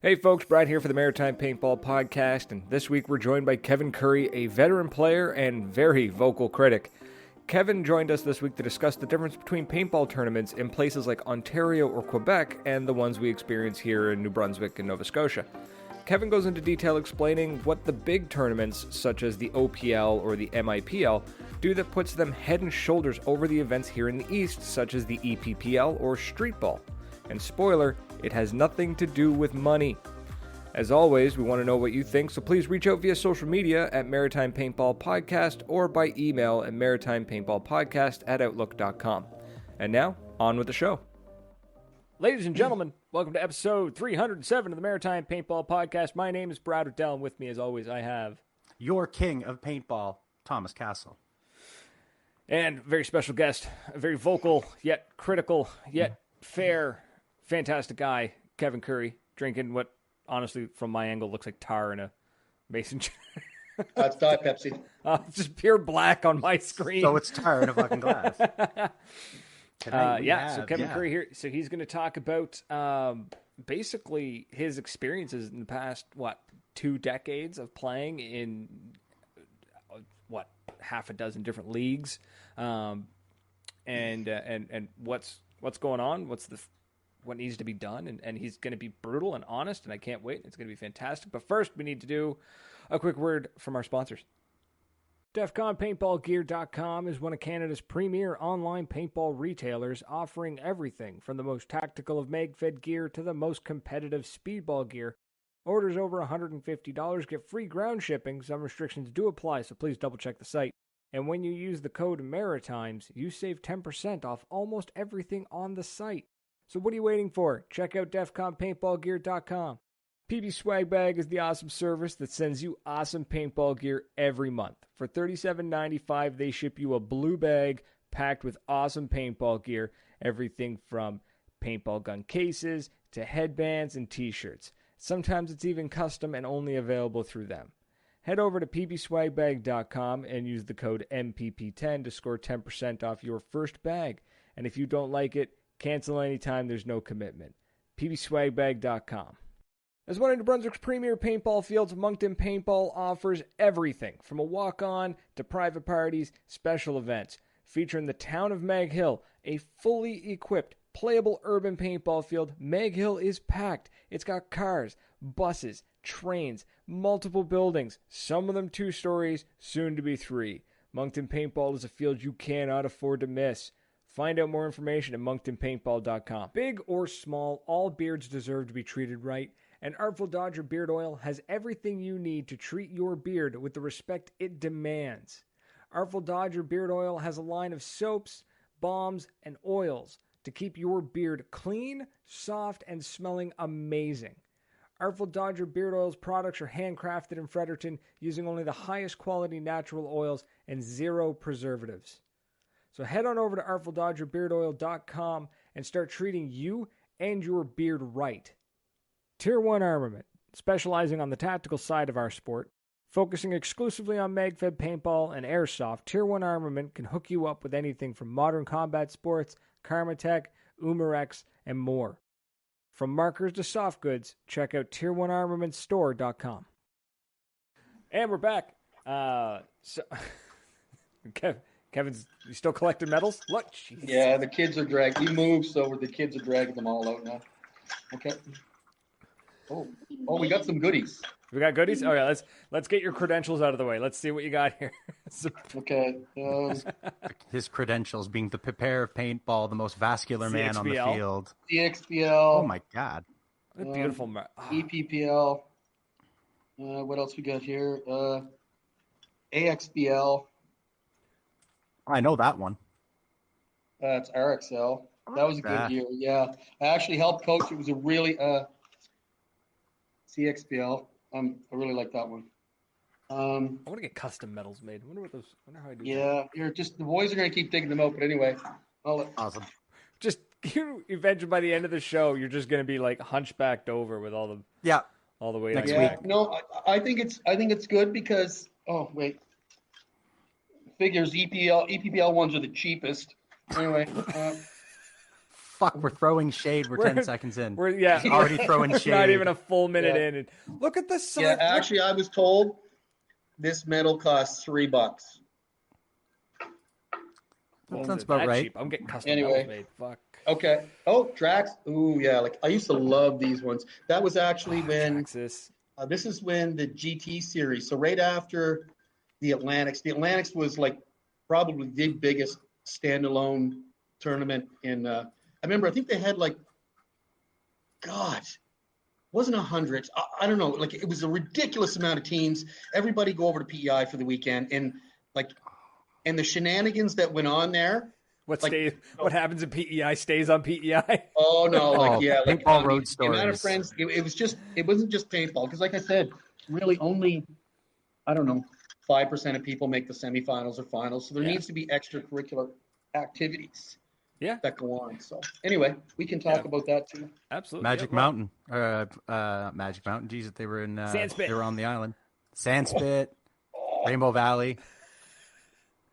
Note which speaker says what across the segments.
Speaker 1: Hey folks, Brad here for the Maritime Paintball Podcast, and this week we're joined by Kevin Curry, a veteran player and very vocal critic. Kevin joined us this week to discuss the difference between paintball tournaments in places like Ontario or Quebec and the ones we experience here in New Brunswick and Nova Scotia. Kevin goes into detail explaining what the big tournaments, such as the OPL or the MIPL, do that puts them head and shoulders over the events here in the East, such as the EPPL or Street Ball. And spoiler, it has nothing to do with money. As always, we want to know what you think, so please reach out via social media at Maritime Paintball Podcast or by email at maritimepaintballpodcast@outlook.com. And now, on with the show. Ladies and gentlemen, welcome to episode 307 of the Maritime Paintball Podcast. My name is Brad O'Dell, and with me, as always, I have...
Speaker 2: your king of paintball, Thomas Castle.
Speaker 1: And a very special guest, a very vocal, yet critical, yet fair, fantastic guy, Kevin Curry, drinking what, honestly, from my angle, looks like tar in a mason jar.
Speaker 3: It's Diet Pepsi.
Speaker 1: It's just pure black on my screen.
Speaker 2: So it's tar in a fucking glass.
Speaker 1: So Kevin Curry here. So he's going to talk about basically his experiences in the past, 2 decades of playing in, half a dozen different leagues, and what's going on, what needs to be done, and he's going to be brutal and honest, and I can't wait. It's going to be fantastic. But first, we need to do a quick word from our sponsors. DEFCONPaintballGear.com is one of Canada's premier online paintball retailers, offering everything from the most tactical of mag-fed gear to the most competitive speedball gear. Orders over $150 get free ground shipping. Some restrictions do apply, so please double-check the site. And when you use the code MARITIMES, you save 10% off almost everything on the site. So what are you waiting for? Check out DEFCONPaintballGear.com. PB Swag Bag is the awesome service that sends you awesome paintball gear every month. For $37.95, they ship you a blue bag packed with awesome paintball gear. Everything from paintball gun cases to headbands and t-shirts. Sometimes it's even custom and only available through them. Head over to pbswagbag.com and use the code MPP10 to score 10% off your first bag. And if you don't like it, cancel anytime, there's no commitment. pbswagbag.com. As one of New Brunswick's premier paintball fields, Moncton Paintball offers everything from a walk-on to private parties, special events. Featuring the town of Mag Hill, a fully equipped, playable urban paintball field, Mag Hill is packed. It's got cars, buses, trains, multiple buildings, some of them 2 stories, soon to be 3. Moncton Paintball is a field you cannot afford to miss. Find out more information at monctonpaintball.com. Big or small, all beards deserve to be treated right, and Artful Dodger Beard Oil has everything you need to treat your beard with the respect it demands. Artful Dodger Beard Oil has a line of soaps, balms, and oils to keep your beard clean, soft, and smelling amazing. Artful Dodger Beard Oil's products are handcrafted in Fredericton using only the highest quality natural oils and 0 preservatives. So head on over to ArtfulDodgerBeardOil.com and start treating you and your beard right. Tier 1 Armament, specializing on the tactical side of our sport, focusing exclusively on mag-fed paintball and airsoft, Tier 1 Armament can hook you up with anything from modern combat sports, Karmatech, Umarex, and more. From markers to soft goods, check out tier1armamentstore.com. And we're back. Kevin's you still collecting medals? What? Jeez.
Speaker 3: Yeah, the kids are dragging. He moved, so the kids are dragging them all out now. Okay. Oh, we got some goodies.
Speaker 1: We got goodies? Oh, yeah. Let's get your credentials out of the way. Let's see what you got here.
Speaker 3: Okay.
Speaker 2: His credentials being the prepare of paintball, the most vascular man on the field.
Speaker 3: CXPL.
Speaker 2: Oh, my God.
Speaker 1: What a beautiful.
Speaker 3: EPPL. What else we got here? AXBL.
Speaker 2: I know that one.
Speaker 3: It's RXL. That was a good year. Yeah. I actually helped coach. It was a really CXPL. I really like that one.
Speaker 1: I want to get custom medals made. I wonder how I do that.
Speaker 3: Yeah, the boys are going to keep digging them out. But anyway,
Speaker 2: awesome.
Speaker 1: Just eventually by the end of the show, you're just going to be like hunchbacked over with all the weight.
Speaker 2: Next week.
Speaker 3: No, I think it's good because figures EPPL ones are the cheapest. Anyway,
Speaker 2: fuck, we're throwing shade. We're 10 seconds in.
Speaker 1: We're
Speaker 2: already throwing shade.
Speaker 1: Not even a full minute in. And look at the size.
Speaker 3: Yeah, actually, I was told this medal costs $3.
Speaker 2: That sounds about right.
Speaker 1: Cheap. I'm getting custom medals made. Fuck.
Speaker 3: Okay. Oh, Drax. Ooh, yeah. Like I used to love these ones. That was actually when this is when the GT series. So right after the Atlantics. The Atlantics was like probably the biggest standalone tournament in. I remember. I think they had like, God, wasn't 100. I don't know. Like it was a ridiculous amount of teams. Everybody go over to PEI for the weekend, and the shenanigans that went on there.
Speaker 1: What happens in PEI stays on PEI?
Speaker 3: Oh no,
Speaker 2: paintball road stories.
Speaker 3: The amount of friends. It wasn't just paintball because, like I said, really only 5% of people make the semifinals or finals. So there needs to be extracurricular activities. That go on. So anyway, we can talk about that too.
Speaker 1: Absolutely.
Speaker 2: Magic Mountain. Magic Mountain. Jesus, they were in.
Speaker 1: Sandspit.
Speaker 2: They were on the island. Sandspit. Rainbow Valley.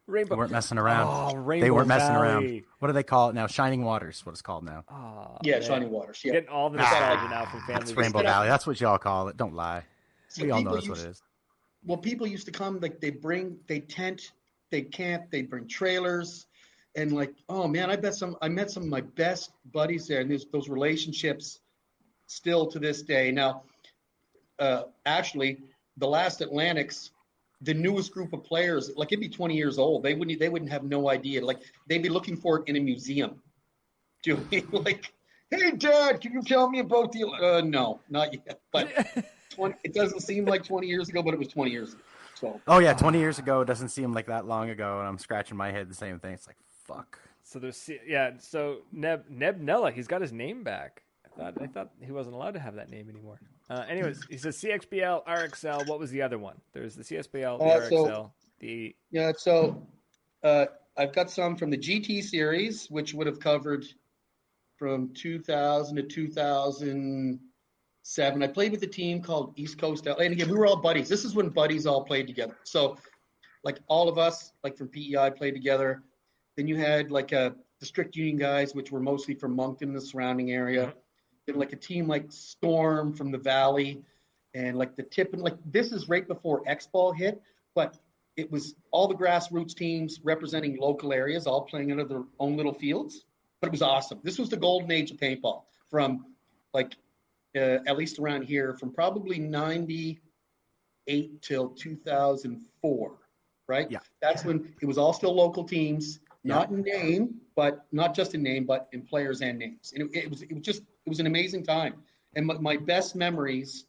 Speaker 2: They weren't messing around.
Speaker 1: Oh, Rainbow
Speaker 2: They weren't messing
Speaker 1: Valley.
Speaker 2: around. What do they call it now? Shining Waters. What it's called now.
Speaker 1: Oh,
Speaker 3: Shining Waters. Yeah.
Speaker 1: Getting all the nostalgia now from family.
Speaker 2: It's Rainbow Valley. That's what y'all call it. Don't lie.
Speaker 3: So
Speaker 2: we all know that's what it is.
Speaker 3: Well, people used to come. Like they tent, they camp, they bring trailers, and like, oh man, I met some of my best buddies there, and there's those relationships still to this day. Now, actually, the last Atlantics. The newest group of players, like it'd be 20 years old. They wouldn't have no idea. Like they'd be looking for it in a museum. Do you mean like, hey Dad, can you tell me about the? No, not yet. But it doesn't seem like 20 years ago, but it was 20 years ago. So.
Speaker 2: Oh yeah, 20 years ago. It doesn't seem like that long ago, and I'm scratching my head the same thing. It's like fuck.
Speaker 1: So So Neb Nella, he's got his name back. I thought he wasn't allowed to have that name anymore. Anyways, he says CXBL, RXL. What was the other one? There's the CSBL, the RXL,
Speaker 3: So I've got some from the GT series, which would have covered from 2000 to 2007. I played with a team called East Coast. And again, we were all buddies. This is when buddies all played together. So like all of us, like from PEI, played together. Then you had like the strict union guys, which were mostly from Moncton and the surrounding area. And like a team like Storm from the Valley, and like the tip, and like this is right before X-Ball hit, but it was all the grassroots teams representing local areas, all playing under their own little fields. But it was awesome. This was the golden age of paintball from like at least around here, from probably 98 till 2004, right?
Speaker 2: Yeah.
Speaker 3: That's when it was all still local teams. Not in name, but not just in name, but in players and names. And it was an amazing time. And my best memories,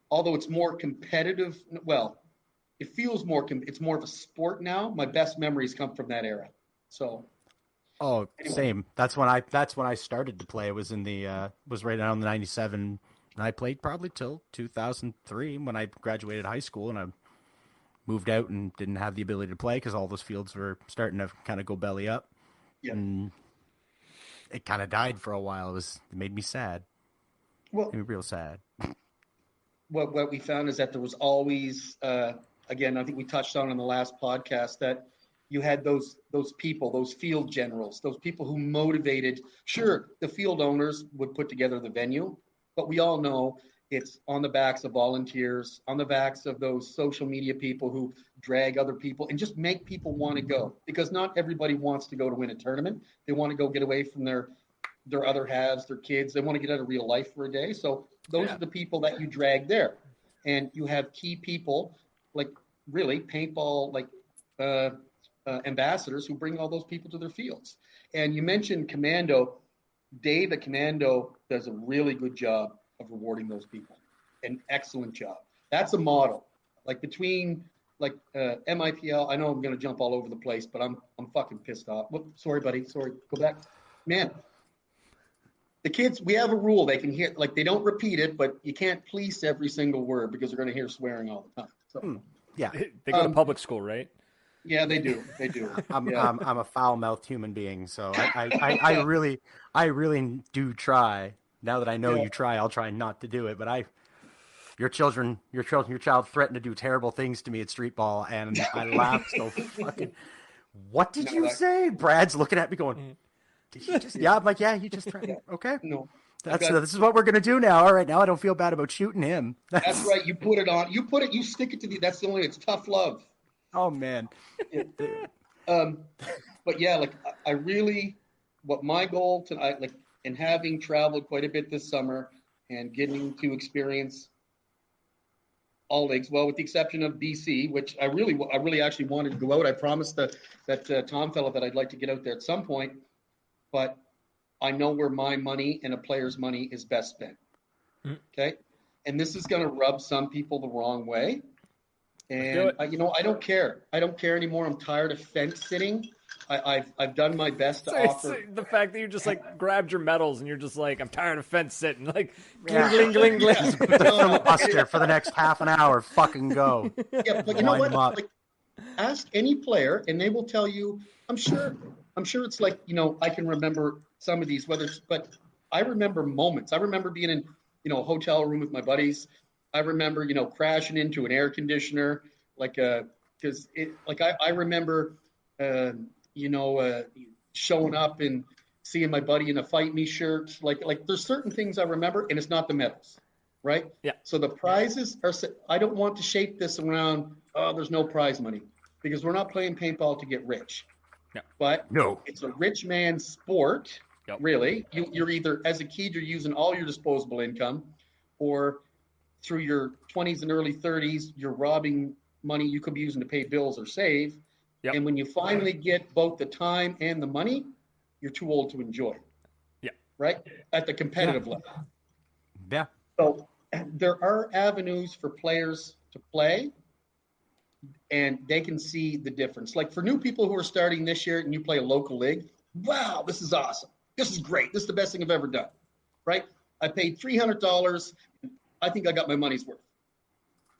Speaker 3: although it's more competitive, well, it feels it's more of a sport now. My best memories come from that era. So.
Speaker 2: Oh, anyway. Same. That's when I started to play. It was was right around the 97, and I played probably till 2003 when I graduated high school, and I moved out and didn't have the ability to play because all those fields were starting to kind of go belly up.
Speaker 3: Yeah.
Speaker 2: And it kind of died for a while. It made me sad.
Speaker 3: Well,
Speaker 2: made me real sad.
Speaker 3: What we found is that there was always, again, I think we touched on in the last podcast, that you had those people, those field generals, those people who motivated. Sure, the field owners would put together the venue, but we all know it's on the backs of volunteers, on the backs of those social media people who drag other people and just make people want to go, because not everybody wants to go to win a tournament. They want to go get away from their other halves, their kids. They want to get out of real life for a day. So those are the people that you drag there. And you have key people like really paintball, like ambassadors who bring all those people to their fields. And you mentioned Commando. Dave at Commando does a really good job of rewarding those people. An excellent job. That's a model. Like between like MIPL, I know I'm going to jump all over the place, but I'm fucking pissed off. Sorry, buddy. Sorry. Go back. Man, the kids, we have a rule. They can hear, like they don't repeat it, but you can't police every single word because they're going to hear swearing all the time. So,
Speaker 2: yeah.
Speaker 1: They go to public school, right?
Speaker 3: Yeah, they do. They do.
Speaker 2: I'm a foul-mouthed human being, so I really do try. Now that I know you try, I'll try not to do it. But your child threatened to do terrible things to me at street ball, and I laughed so fucking. What did you say? Brad's looking at me going, Did you just? Yeah, I'm like, yeah, he just threatened. Okay,
Speaker 3: No.
Speaker 2: this is what we're gonna do now. All right, now I don't feel bad about shooting him.
Speaker 3: That's right. You put it on. You stick it to the. That's the only. It's tough love.
Speaker 2: Oh man.
Speaker 3: Yeah. But yeah, like I really, what my goal tonight, like, and having traveled quite a bit this summer and getting to experience all leagues, well, with the exception of BC, which I really actually wanted to go out. I promised that Tom fellow that I'd like to get out there at some point, but I know where my money and a player's money is best spent. Okay, and this is going to rub some people the wrong way. And I don't care. I don't care anymore. I'm tired of fence sitting. I've done my best to offer.
Speaker 1: The fact that you just like grabbed your medals and you're just like, I'm tired of fence sitting. Like, gling, gling, gling.
Speaker 2: Filibuster for the next half an hour. Fucking go.
Speaker 3: Yeah, but you know what? Like, ask any player, and they will tell you. I'm sure it's like, I can remember some of these, but I remember moments. I remember being in, a hotel room with my buddies. I remember, crashing into an air conditioner, because I remember, showing up and seeing my buddy in a Fight Me shirt. Like there's certain things I remember, and it's not the medals, right?
Speaker 1: Yeah.
Speaker 3: So the prizes are. I don't want to shape this around. Oh, there's no prize money, because we're not playing paintball to get rich.
Speaker 1: Yeah.
Speaker 3: But
Speaker 2: no,
Speaker 3: it's a rich man's sport.
Speaker 1: Yep.
Speaker 3: Really, you're either, as a kid, you're using all your disposable income, or through your 20s and early 30s, you're robbing money you could be using to pay bills or save.
Speaker 1: Yep.
Speaker 3: And when you finally get both the time and the money, you're too old to enjoy it.
Speaker 1: Yeah.
Speaker 3: Right? At the competitive level.
Speaker 2: Yeah.
Speaker 3: So there are avenues for players to play, and they can see the difference. Like for new people who are starting this year and you play a local league, wow, this is awesome. This is great. This is the best thing I've ever done. Right? I paid $300. I think I got my money's worth.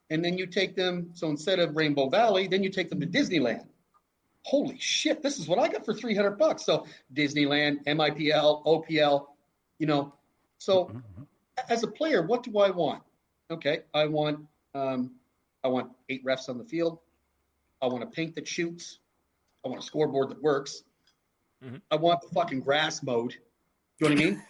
Speaker 3: And then you take them, so instead of Rainbow Valley, then you take them to Disneyland. Holy shit, this is what I got for $300. So Disneyland, MIPL, OPL, So as a player, what do I want? Okay, I want 8 refs on the field. I want a paint that shoots. I want a scoreboard that works. Mm-hmm. I want the fucking grass mode. You know what I mean?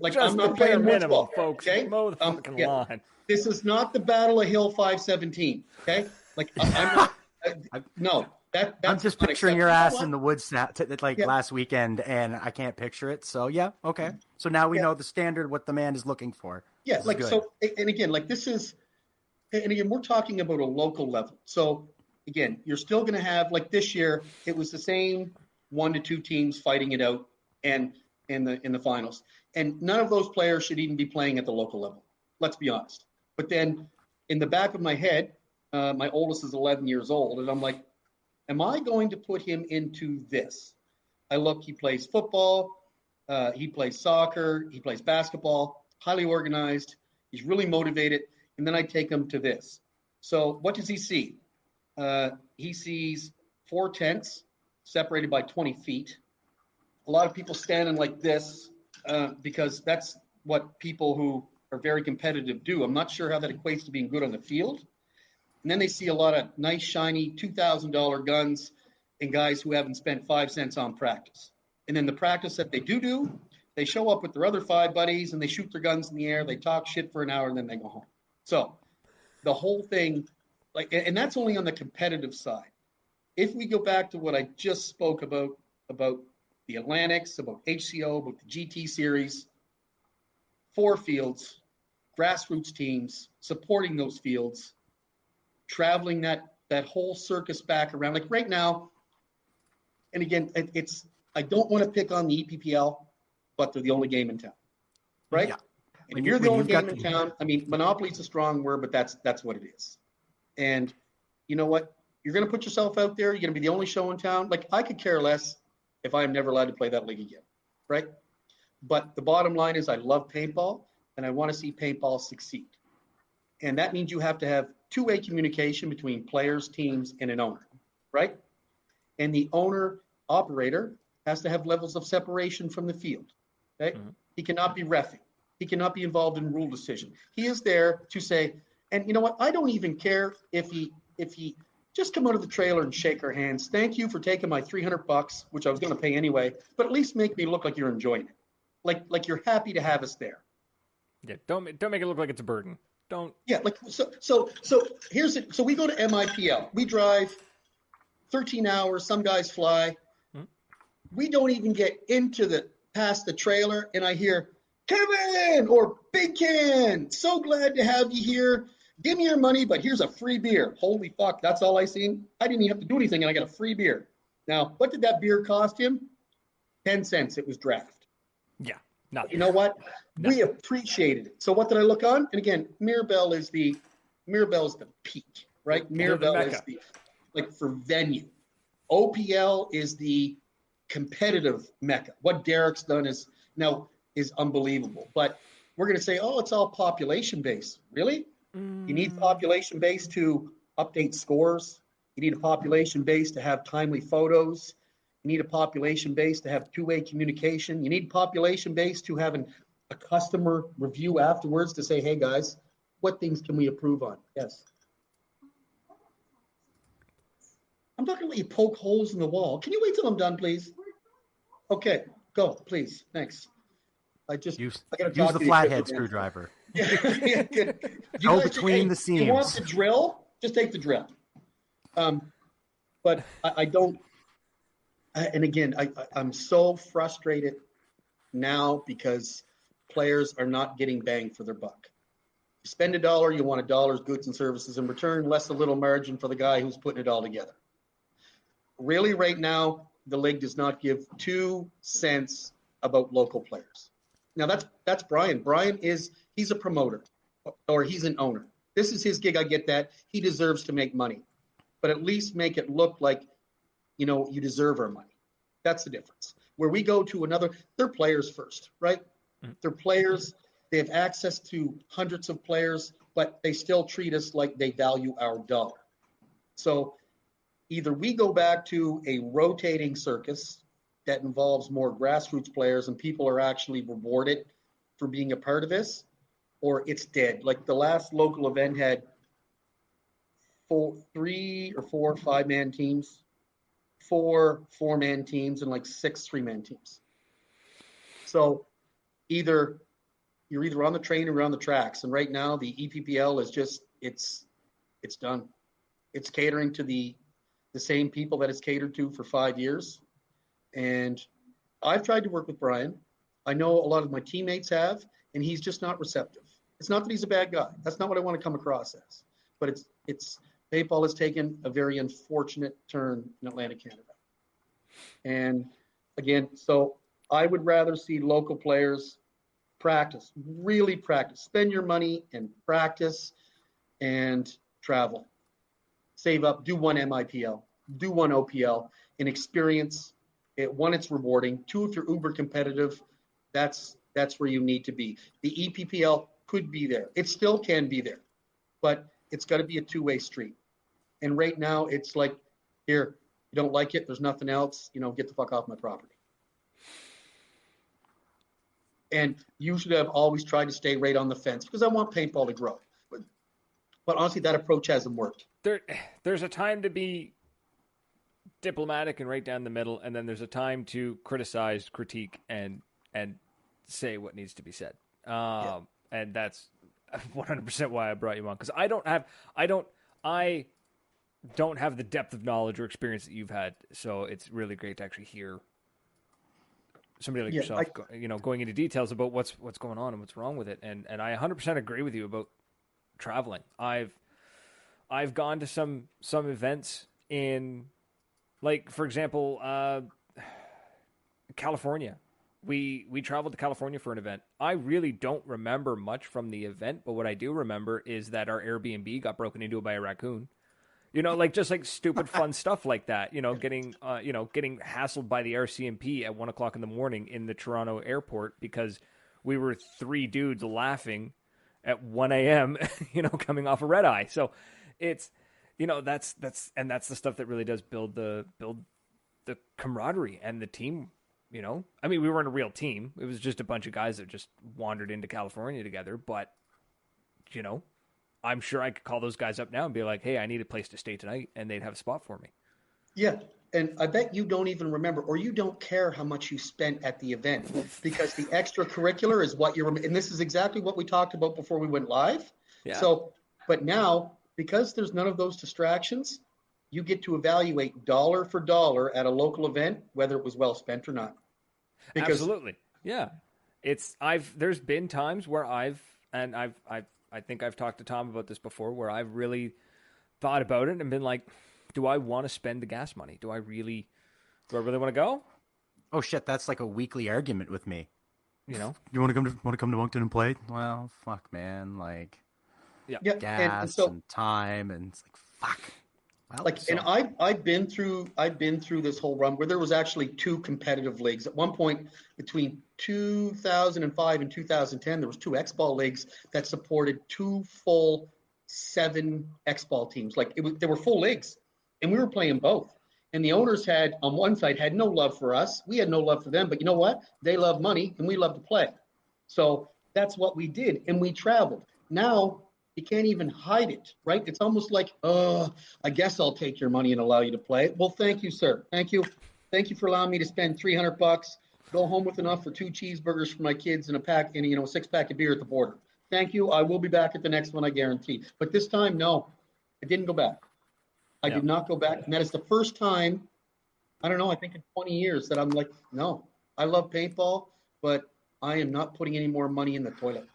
Speaker 3: Like I'm not playing
Speaker 1: minimum,
Speaker 3: woods ball,
Speaker 1: folks.
Speaker 3: okay?
Speaker 1: Mow the fucking lawn.
Speaker 3: This is not the Battle of Hill 517. Okay, like I'm not. No, that's
Speaker 2: I'm just picturing your ass in the woods last weekend, and I can't picture it. So yeah, okay. So now we know the standard, what the man is looking for.
Speaker 3: Yeah, like so, and again, like this is, and again, we're talking about a local level. So again, you're still going to have, like this year, it was the same 1 to 2 teams fighting it out, and in the finals. And none of those players should even be playing at the local level. Let's be honest. But then in the back of my head, my oldest is 11 years old, and I'm like, am I going to put him into this? I look, he plays football, he plays soccer, he plays basketball, highly organized, he's really motivated, and then I take him to this. So what does he see? He sees 4 tents separated by 20 feet. A lot of people standing like this because that's what people who are very competitive do. I'm not sure how that equates to being good on the field. And then they see a lot of nice, shiny $2,000 guns and guys who haven't spent 5 cents on practice. And then the practice that they do, they show up with their other 5 buddies and they shoot their guns in the air. They talk shit for an hour and then they go home. So the whole thing, and that's only on the competitive side. If we go back to what I just spoke about the Atlantics, about HCO, about the GT series, 4 fields, grassroots teams, supporting those fields, traveling that whole circus back around. Like right now, and again, I don't want to pick on the EPPL, but they're the only game in town, right? Yeah. And if you're the only game in town, I mean, monopoly's a strong word, but that's what it is. And you know what? You're going to put yourself out there. You're going to be the only show in town. Like, I could care less if I'm never allowed to play that league again, right? But the bottom line is I love paintball, and I want to see paintball succeed. And that means you have to have two-way communication between players, teams, and an owner, right? And the owner-operator has to have levels of separation from the field, okay? Mm-hmm. He cannot be reffing. He cannot be involved in rule decision. He is there to say, and you know what? I don't even care if he just come out of the trailer and shake our hands. Thank you for taking my $300, which I was going to pay anyway, but at least make me look like you're enjoying it. Like you're happy to have us there.
Speaker 1: Yeah, don't make it look like it's a burden. Don't.
Speaker 3: Yeah, like so here's it. So we go to MIPL. We drive 13 hours. Some guys fly. We don't even get past the trailer, and I hear Kevin or Big Ken. So glad to have you here. Give me your money, but here's a free beer. Holy fuck, that's all I seen. I didn't even have to do anything, and I got a free beer. Now, what did that beer cost him? 10 cents. It was draft.
Speaker 1: Yeah, nothing.
Speaker 3: You know what?
Speaker 1: Nothing.
Speaker 3: We appreciated it. So what did I look on? And again, Mirabel is the peak, right? Mirabel is the like for venue. OPL is the competitive mecca. What Derek's done is unbelievable. But we're going to say, oh, it's all population based. Really? You need population base to update scores. You need a population base to have timely photos. You need a population base to have two-way communication. You need population base to have a customer review afterwards to say, hey, guys, what things can we improve on? Yes. I'm not going to let you poke holes in the wall. Can you wait till I'm done, please? Okay, go, please. Thanks. I got to
Speaker 2: use
Speaker 3: talk
Speaker 2: the
Speaker 3: to you
Speaker 2: flathead screwdriver.
Speaker 3: Yeah, good.
Speaker 2: Go between the seams.
Speaker 3: You want the drill? Just take the drill. But I don't. And again, I'm so frustrated now because players are not getting bang for their buck. You spend $1, you want $1 goods and services in return, less a little margin for the guy who's putting it all together. Really, right now, the league does not give 2 cents about local players. Now that's Brian. He's a promoter or he's an owner. This is his gig. I get that. He deserves to make money, but at least make it look like, you deserve our money. That's the difference. Where we go to another, they're players first, right? They're players. They have access to hundreds of players, but they still treat us like they value our dollar. So either we go back to a rotating circus that involves more grassroots players and people are actually rewarded for being a part of this, or it's dead. Like the last local event had 3 or 4 5-man teams, 4 4-man teams, and like 6 3-man teams. So you're either on the train or you're on the tracks. And right now the EPPL is just it's done. It's catering to the same people that it's catered to for 5 years. And I've tried to work with Brian. I know a lot of my teammates have, and he's just not receptive. It's not that he's a bad guy. That's not what I want to come across as. But it's paintball has taken a very unfortunate turn in Atlantic Canada. And again, so I would rather see local players practice, really practice, spend your money and practice and travel. Save up, do 1 MIPL, do 1 OPL, and experience it. 1, it's rewarding. 2, if you're uber competitive, that's where you need to be. The EPPL could be there. It still can be there, but it's got to be a 2-way street. And right now, it's like, here, you don't like it, there's nothing else, get the fuck off my property. And you should have always tried to stay right on the fence because I want paintball to grow. But honestly, that approach hasn't worked.
Speaker 1: There's a time to be diplomatic and right down the middle, and then there's a time to criticize, critique, and say what needs to be said. And that's 100% why I brought you on, because I don't have the depth of knowledge or experience that you've had. So it's really great to actually hear somebody like yourself, going into details about what's going on and what's wrong with it. And I 100% agree with you about traveling. I've gone to some events in, like, for example, California. We traveled to California for an event. I really don't remember much from the event, but what I do remember is that our Airbnb got broken into by a raccoon. Just stupid fun stuff like that. Getting hassled by the RCMP at 1:00 in the morning in the Toronto airport because we were 3 dudes laughing at 1 a.m. Coming off a red eye. So it's, that's the stuff that really does build the camaraderie and the team. I mean, we weren't a real team. It was just a bunch of guys that just wandered into California together. But, I'm sure I could call those guys up now and be like, hey, I need a place to stay tonight, and they'd have a spot for me.
Speaker 3: Yeah. And I bet you don't even remember, or you don't care how much you spent at the event, because the extracurricular is what you're, and this is exactly what we talked about before we went live.
Speaker 1: Yeah.
Speaker 3: So, but now, because there's none of those distractions, you get to evaluate dollar for dollar at a local event, whether it was well spent or not. Because
Speaker 1: Absolutely. Yeah. There's been times where I think I've talked to Tom about this before, where I've really thought about it and been like, do I want to spend the gas money? Do I really want to go?
Speaker 2: Oh shit, that's like a weekly argument with me.
Speaker 1: You know,
Speaker 2: you want to come to Moncton and play? Well, fuck, man, like,
Speaker 3: yeah,
Speaker 2: gas and time, and it's like, fuck. Well,
Speaker 3: like, so. And I've been through this whole run where there was actually 2 competitive leagues. At one point between 2005 and 2010, there was 2 X-Ball leagues that supported 2 full 7 X-Ball teams. Like, they were full leagues, and we were playing both. And the owners had, on one side, had no love for us. We had no love for them, but you know what? They love money, and we love to play. So that's what we did, and we traveled. Now, you can't even hide it, right? It's almost like, I guess I'll take your money and allow you to play. Well, thank you, sir. Thank you. Thank you for allowing me to spend $300, go home with enough for 2 cheeseburgers for my kids and a 6-pack of beer at the border. Thank you. I will be back at the next one, I guarantee. But this time, no, I didn't go back. I did not go back. And that is the first time, I don't know, I think in 20 years that I'm like, no, I love paintball, but I am not putting any more money in the toilet.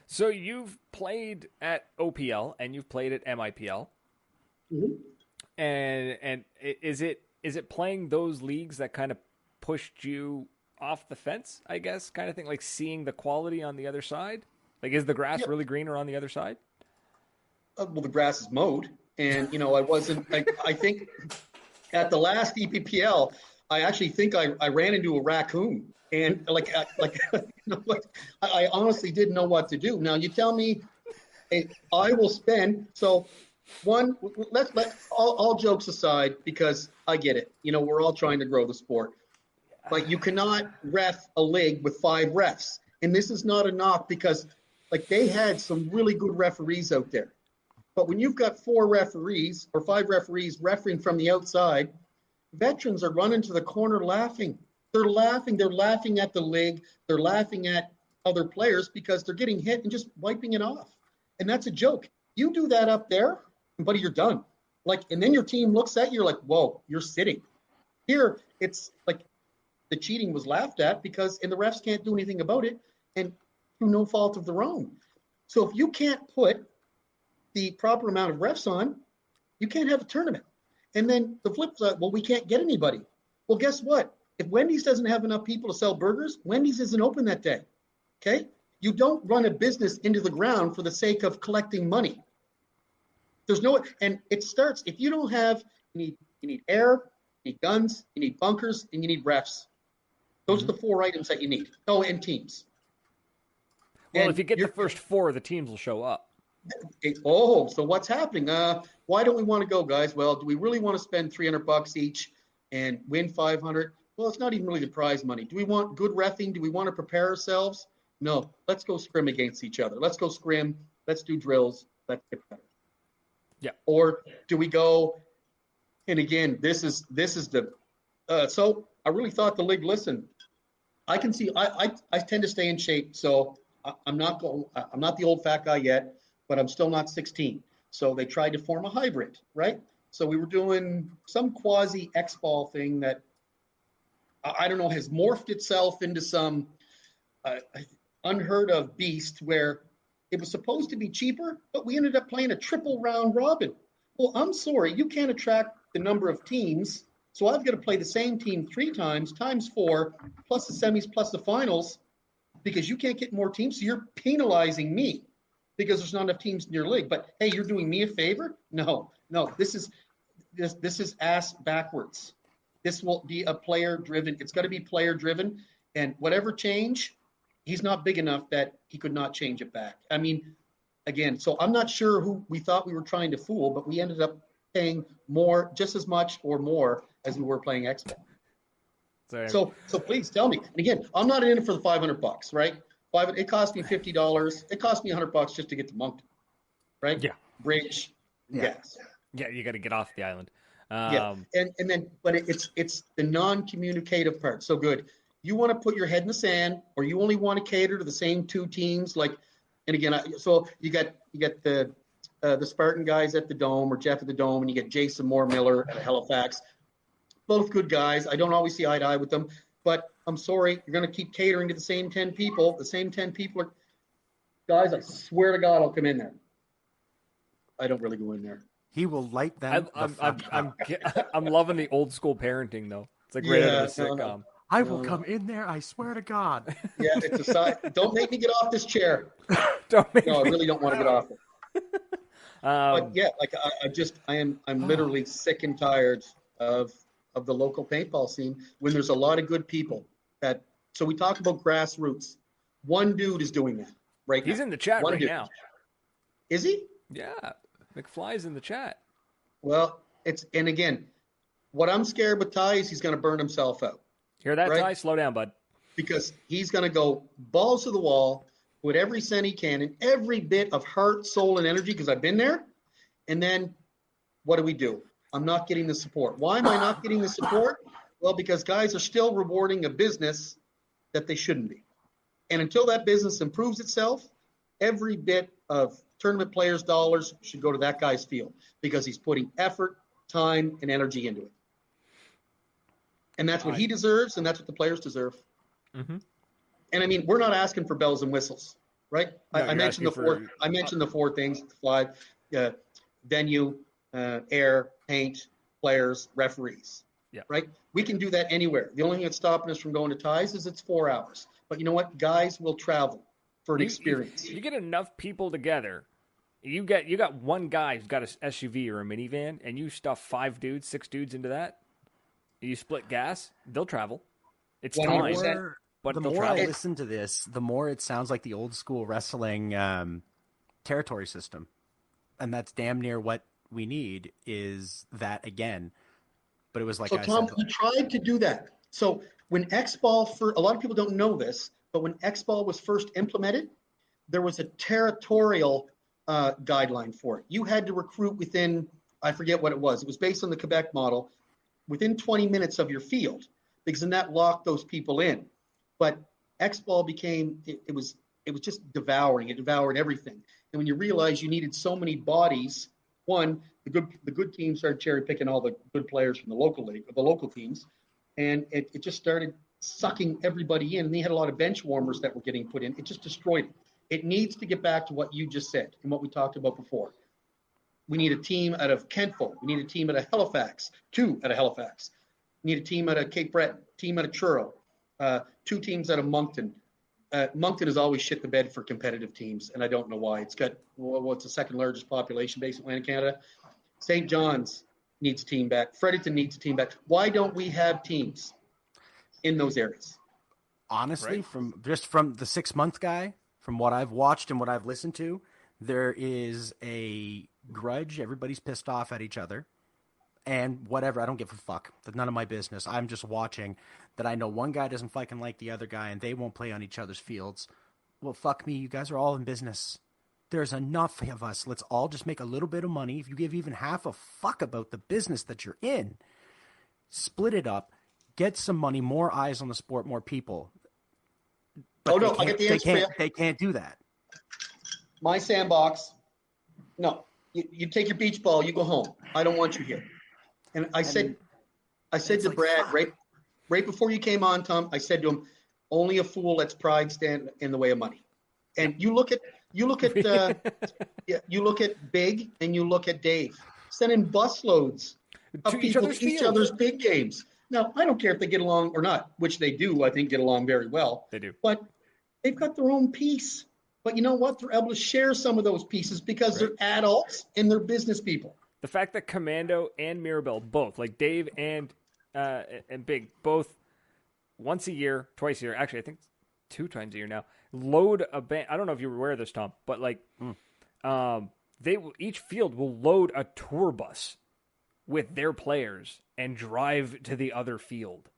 Speaker 1: So you've played at OPL and you've played at MIPL.
Speaker 3: Mm-hmm.
Speaker 1: And is it playing those leagues that kind of pushed you off the fence, I guess, kind of thing, like seeing the quality on the other side? Like, is the grass really greener on the other side?
Speaker 3: Well, the grass is mowed. And, I wasn't, I think at the last EPPL, I actually think I ran into a raccoon. And I honestly didn't know what to do. Now, you tell me, hey, I will spend. So let's all jokes aside, because I get it. We're all trying to grow the sport. But you cannot ref a league with 5 refs. And this is not a knock, because they had some really good referees out there. But when you've got 4 referees or 5 referees refereeing from the outside, veterans are running to the corner laughing. They're laughing. They're laughing at the league. They're laughing at other players because they're getting hit and just wiping it off. And that's a joke. You do that up there, and buddy, you're done. And then your team looks at you, you're like, whoa, you're sitting. Here, it's like the cheating was laughed at and the refs can't do anything about it, and through no fault of their own. So if you can't put the proper amount of refs on, you can't have a tournament. And then the flip side, well, we can't get anybody. Well, guess what? If Wendy's doesn't have enough people to sell burgers, Wendy's isn't open that day. Okay? You don't run a business into the ground for the sake of collecting money. And it starts, if you don't have, you need air, you need guns, you need bunkers, and you need refs. Those are the 4 items that you need. Oh, and teams.
Speaker 1: Well, if you get the first 4, the teams will show up.
Speaker 3: So what's happening? Why don't we want to go, guys? Well, do we really want to spend $300 each and win 500? Well, it's not even really the prize money. Do we want good reffing? Do we want to prepare ourselves? No. Let's go scrim against each other. Let's go scrim. Let's do drills. Let's get better.
Speaker 1: Yeah.
Speaker 3: Or do we go? And again, this is the. So I really thought the league. Listen, I can see. I tend to stay in shape, so I'm not the old fat guy yet. But I'm still not 16. So they tried to form a hybrid, right? So we were doing some quasi X-Ball thing that, I don't know, has morphed itself into some unheard of beast where it was supposed to be cheaper, but we ended up playing a triple round robin. Well, I'm sorry, you can't attract the number of teams. So I've got to play the same team 3 times, times 4, plus the semis, plus the finals, because you can't get more teams. So you're penalizing me, because there's not enough teams in your league. But hey, you're doing me a favor? No. This is ass backwards. This will be a player driven. It's got to be player driven, and whatever change, he's not big enough that he could not change it back. I mean, again, so I'm not sure who we thought we were trying to fool, but we ended up paying more, just as much or more as we were playing Expo. So please tell me. And again, I'm not in it for the $500, right? It cost me $50. It cost me $100 just to get to Moncton, right?
Speaker 1: Yeah.
Speaker 3: Bridge, gas.
Speaker 1: Yeah, you got to get off the island.
Speaker 3: And then, but it's the non-communicative part. So good. You want to put your head in the sand, or you only want to cater to the same two teams. Like, and again, so you got the Spartan guys at the Dome, or Jeff at the Dome, and you get Jason Moore Miller at Halifax. Both good guys. I don't always see eye to eye with them, but I'm sorry, you're going to keep catering to the same 10 people. The same 10 people are guys. I swear to God, I'll come in there. I don't really go in there.
Speaker 2: He will light them.
Speaker 1: I'm loving the old school parenting though. It's like right out of a sitcom.
Speaker 3: No.
Speaker 2: I will come in there. I swear to God.
Speaker 3: Yeah, it's a side. Don't make me get off this chair. I really don't want to get off it. But yeah, like I'm literally sick and tired of the local paintball scene when there's a lot of good people that. So we talk about grassroots. One dude is doing that right now.
Speaker 1: He's in the chat right now.
Speaker 3: Is he?
Speaker 1: Yeah, McFly's in the chat.
Speaker 3: Well, and again, what I'm scared with Ty is he's going to burn himself out.
Speaker 1: Hear that, right? Ty? Slow down, bud.
Speaker 3: Because he's going to go balls to the wall with every cent he can and every bit of heart, soul, and energy, because I've been there. And then what do? I'm not getting the support. Why am I not getting the support? Well, because guys are still rewarding a business that they shouldn't be. And until that business improves itself, every bit of tournament players' dollars should go to that guy's field because he's putting effort, time, and energy into it. And that's what he deserves, and that's what the players deserve. Mm-hmm. And I mean, we're not asking for bells and whistles, right? No, I mentioned the four things: fly, venue, air, paint, players, referees.
Speaker 1: Yeah.
Speaker 3: Right. We can do that anywhere. The only thing that's stopping us from going to ties is it's 4 hours. But you know what? Guys will travel for an experience.
Speaker 1: You get enough people together. You got one guy who's got an SUV or a minivan, and you stuff 6 dudes into that. You split gas, they'll travel. It's 100%.
Speaker 2: Time, but the more I listen to this, the more it sounds like the old school wrestling territory system, and that's damn near what we need. Is that again? But it was like
Speaker 3: Tom, we tried to do that. So when X-Ball, a lot of people don't know this, but when X-Ball was first implemented, there was a territorial guideline for it. You had to recruit within, I forget what it was. It was based on the Quebec model, within 20 minutes of your field, because then that locked those people in. But X-Ball became, it was just devouring. It devoured everything. And when you realize you needed so many bodies, one, the good teams started cherry picking all the good players from the local league, the local teams, and it just started sucking everybody in. And they had a lot of bench warmers that were getting put in. It just destroyed it. It needs to get back to what you just said and what we talked about before. We need a team out of Kentville. We need a team out of Halifax, 2 out of Halifax. We need a team out of Cape Breton, team out of Truro, 2 teams out of Moncton. Moncton has always shit the bed for competitive teams, and I don't know why. It's got what's the second largest population base in Atlantic Canada. St. John's needs a team back. Fredericton needs a team back. Why don't we have teams in those areas?
Speaker 2: Honestly, right? from the 6-month guy, from what I've watched and what I've listened to, there is a grudge. Everybody's pissed off at each other. And whatever, I don't give a fuck. That's none of my business. I'm just watching that I know one guy doesn't fucking like the other guy and they won't play on each other's fields. Well, fuck me. You guys are all in business. There's enough of us. Let's all just make a little bit of money. If you give even half a fuck about the business that you're in, split it up, get some money, more eyes on the sport, more people. But
Speaker 3: I get the answer for you.
Speaker 2: They can't do that.
Speaker 3: My sandbox, no. You take your beach ball, you go home. I don't want you here. And I said to Brad, right before you came on, Tom, I said to him, only a fool lets pride stand in the way of money. And you look at Big and you look at Dave, sending busloads of people to each other's big games. Now, I don't care if they get along or not, which they do, I think, get along very well.
Speaker 1: They do.
Speaker 3: But they've got their own piece. But you know what? They're able to share some of those pieces because they're adults and they're business people.
Speaker 1: The fact that Commando and Mirabel both, like Dave and Big, both once a year, twice a year, actually I think 2 times a year now, load a band. I don't know if you were aware of this, Tom, but like each field will load a tour bus with their players and drive to the other field.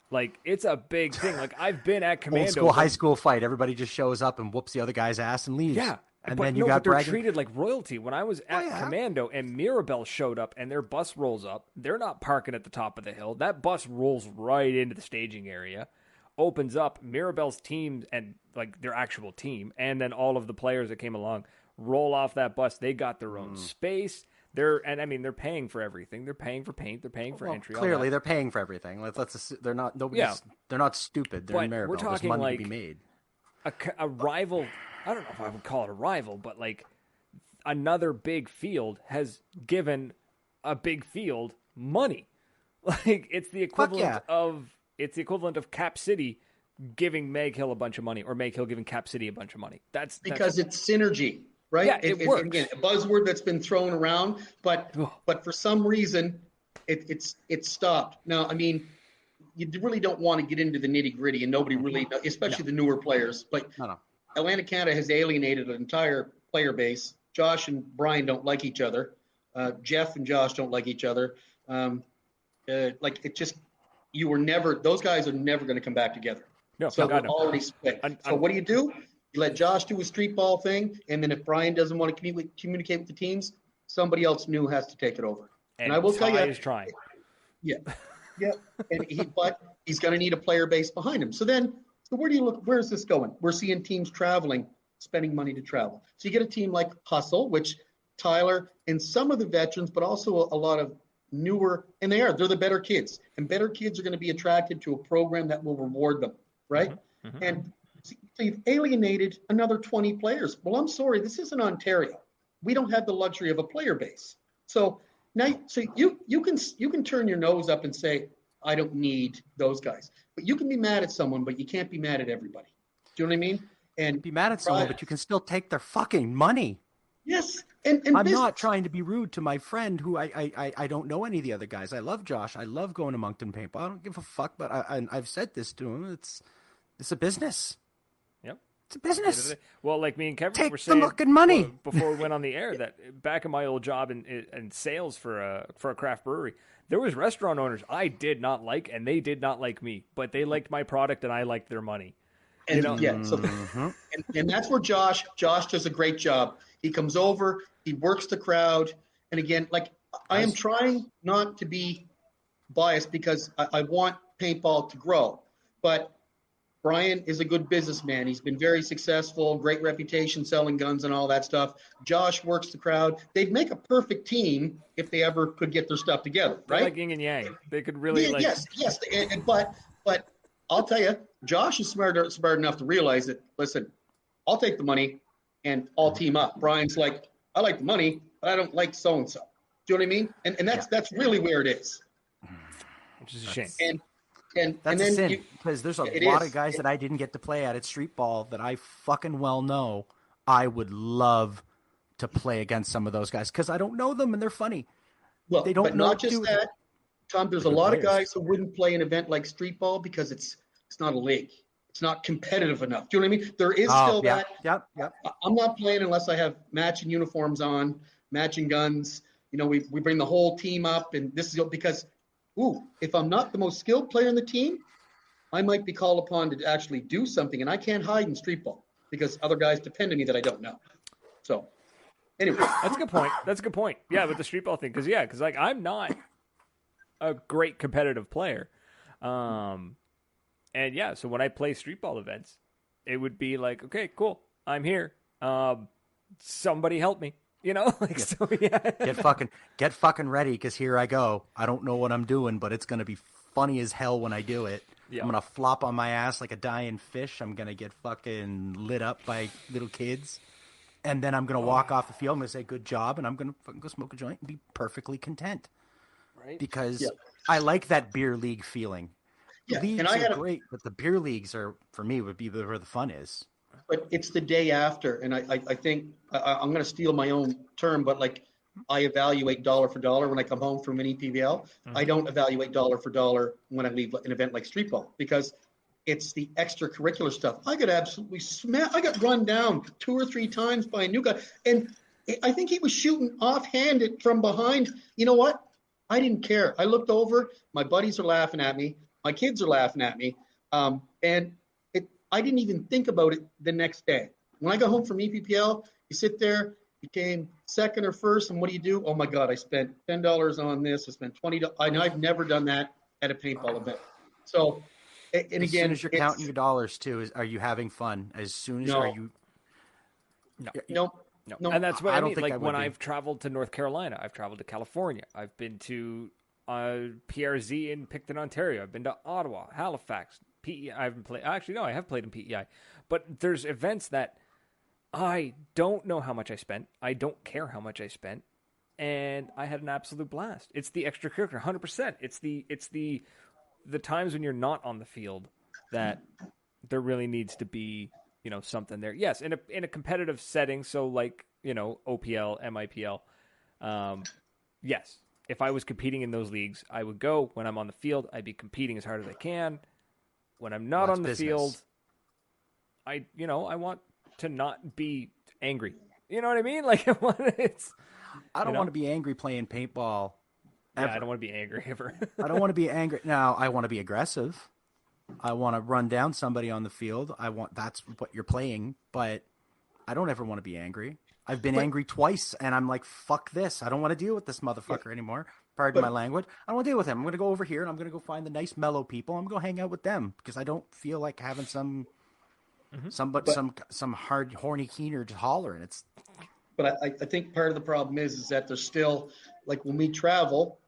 Speaker 1: Like, it's a big thing. Like, I've been at Commando.
Speaker 2: Old school, high school fight. Everybody just shows up and whoops the other guy's ass and leaves.
Speaker 1: Yeah.
Speaker 2: And
Speaker 1: but
Speaker 2: then you
Speaker 1: no,
Speaker 2: got
Speaker 1: but they're
Speaker 2: bragging.
Speaker 1: treated like royalty. When I was at
Speaker 2: yeah.
Speaker 1: Commando and Mirabel showed up and their bus rolls up, they're not parking at the top of the hill. That bus rolls right into the staging area, opens up. Mirabel's team and like their actual team, and then all of the players that came along roll off that bus. They got their own space. They're paying for everything. They're paying for paint. They're paying for entry.
Speaker 2: Clearly, they're paying for everything. They're not. They're not stupid. They're
Speaker 1: But
Speaker 2: in Maribel.
Speaker 1: we're
Speaker 2: There's
Speaker 1: talking
Speaker 2: money
Speaker 1: like
Speaker 2: to be made.
Speaker 1: a rival. I don't know if I would call it a rival, but like another big field has given a big field money. Like it's the equivalent of Cap City giving Meg Hill a bunch of money, or Meg Hill giving Cap City a bunch of money. That's
Speaker 3: because it's synergy, right?
Speaker 1: Yeah, it works.
Speaker 3: Again, a buzzword that's been thrown around, but for some reason it's stopped. Now, I mean, you really don't want to get into the nitty gritty, and nobody really, especially the newer players. But Atlantic Canada has alienated an entire player base. Josh and Brian don't like each other. Jeff and Josh don't like each other. Like it just, those guys are never going to come back together.
Speaker 1: No,
Speaker 3: so they're already split. So what do? You let Josh do his street ball thing, and then if Brian doesn't want to communicate with the teams, somebody else new has to take it over.
Speaker 1: And
Speaker 3: I will tell you,
Speaker 1: is trying.
Speaker 3: Yeah, but he's going to need a player base behind him. So where do you look? Where is this going? We're seeing teams traveling, spending money to travel. So you get a team like Hustle, which Tyler and some of the veterans, but also a lot of newer, and they're the better kids, and better kids are going to be attracted to a program that will reward them, right? Mm-hmm. And so you've alienated another 20 players. Well, I'm sorry, this isn't Ontario. We don't have the luxury of a player base. So now, you can turn your nose up and say, I don't need those guys. But you can be mad at someone, but you can't be mad at everybody. Do you know what I mean? And
Speaker 2: be mad at someone, but you can still take their fucking money.
Speaker 3: Yes.
Speaker 2: And I'm not trying to be rude to my friend who I don't know any of the other guys. I love Josh. I love going to Moncton Paintball. I don't give a fuck, but I've said this to him. It's a business.
Speaker 1: Yep.
Speaker 2: It's a business.
Speaker 1: Well, like me and Kevin
Speaker 2: Take
Speaker 1: were saying
Speaker 2: the fucking money
Speaker 1: before we went on the air, that back in my old job in sales for a craft brewery, there was restaurant owners I did not like, and they did not like me, but they liked my product and I liked their money.
Speaker 3: And and that's where Josh does a great job. He comes over, he works the crowd, and again, like I am trying not to be biased because I want paintball to grow, but Brian is a good businessman. He's been very successful, great reputation selling guns and all that stuff. Josh works the crowd. They'd make a perfect team if they ever could get their stuff together, right?
Speaker 1: They're like yin and yang. They could really
Speaker 3: Yes. But I'll tell you, Josh is smart enough to realize that, listen, I'll take the money and I'll team up. Brian's like, I like the money, but I don't like so-and-so. Do you know what I mean? And that's really where it is.
Speaker 1: Which is a shame.
Speaker 3: And
Speaker 2: that's
Speaker 3: then
Speaker 2: a sin, because there's a lot of guys that I didn't get to play at street ball that I fucking well know I would love to play against some of those guys because I don't know them and they're funny.
Speaker 3: Well,
Speaker 2: they don't
Speaker 3: but not just that, Tom. There's a lot of guys who wouldn't play an event like street ball because it's not a league. It's not competitive enough. Do you know what I mean? There is still that.
Speaker 2: Yep.
Speaker 3: I'm not playing unless I have matching uniforms on, matching guns. You know, we bring the whole team up, and this is because, if I'm not the most skilled player in the team, I might be called upon to actually do something, and I can't hide in street ball because other guys depend on me that I don't know. So, anyway,
Speaker 1: that's a good point. Yeah, with the street ball thing, because like I'm not a great competitive player. And yeah, so when I play street ball events, it would be like, okay, cool, I'm here. Somebody help me, So yeah.
Speaker 2: Get fucking ready, because here I go. I don't know what I'm doing, but it's gonna be funny as hell when I do it. Yeah. I'm gonna flop on my ass like a dying fish. I'm gonna get fucking lit up by little kids, and then I'm gonna walk off the field. I'm gonna say good job, and I'm gonna fucking go smoke a joint and be perfectly content. Right? Because I like that beer league feeling.
Speaker 3: Yeah,
Speaker 2: leagues are great, but the beer leagues would be where the fun is.
Speaker 3: But it's the day after, and I think I'm going to steal my own term, but like I evaluate dollar for dollar when I come home from an EPBL. Mm-hmm. I don't evaluate dollar for dollar when I leave an event like street ball because it's the extracurricular stuff. I got absolutely I got run down 2 or 3 times by a new guy, and I think he was shooting offhanded from behind. You know what? I didn't care. I looked over. My buddies are laughing at me. My kids are laughing at me. And I didn't even think about it the next day. When I got home from EPPL, You sit there, you came second or first, and what do? Oh my God, I spent $10 on this. I spent $20. I've never done that at a paintball event. So, and
Speaker 2: as
Speaker 3: again,
Speaker 2: soon as you're counting your dollars too, are you having fun? As soon as
Speaker 3: no,
Speaker 2: are you?
Speaker 3: no.
Speaker 1: And that's what I mean.
Speaker 2: don't think
Speaker 1: Like
Speaker 2: I would
Speaker 1: when
Speaker 2: be.
Speaker 1: I've traveled to North Carolina, I've traveled to California, I've been to PRZ in Picton, Ontario. I've been to Ottawa, Halifax, PEI. I haven't played. Actually, no, I have played in PEI. But there's events that I don't know how much I spent. I don't care how much I spent, and I had an absolute blast. It's the extracurricular, 100%. It's the times when you're not on the field that there really needs to be, something there. Yes, in a competitive setting, so like, OPL, MIPL. Yes, if I was competing in those leagues, I would go. When I'm on the field, I'd be competing as hard as I can. When I'm not on the field, I want to not be angry. You know what I mean? Like
Speaker 2: I don't want to be angry playing paintball. Ever.
Speaker 1: Yeah, I don't want to be angry ever.
Speaker 2: I don't want to be angry. Now, I want to be aggressive. I want to run down somebody on the field. That's what you're playing, but I don't ever want to be angry. I've been angry twice, and I'm like, fuck this. I don't want to deal with this motherfucker anymore. Pardon my language. I don't want to deal with him. I'm going to go over here, and I'm going to go find the nice, mellow people. I'm going to go hang out with them because I don't feel like having some hard, horny keener just hollering.
Speaker 3: But I think part of the problem is that there's still, like when we travel,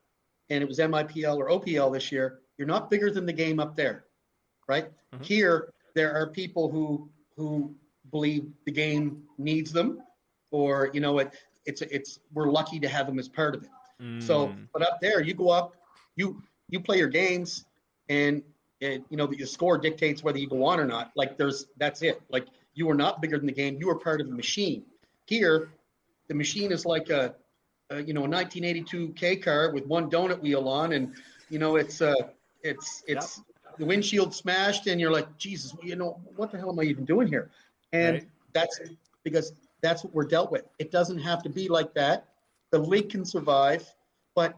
Speaker 3: and it was MIPL or OPL this year, you're not bigger than the game up there, right? Mm-hmm. Here, there are people who believe the game needs them, or we're lucky to have them as part of it. So, but up there, you go up, you play your games, and your score dictates whether you go on or not. Like that's it. Like you are not bigger than the game. You are part of the machine. Here, the machine is like a 1982 K car with one donut wheel on, and it's the windshield smashed, and you're like, Jesus, what the hell am I even doing here? And that's because that's what we're dealt with. It doesn't have to be like that. The league can survive, but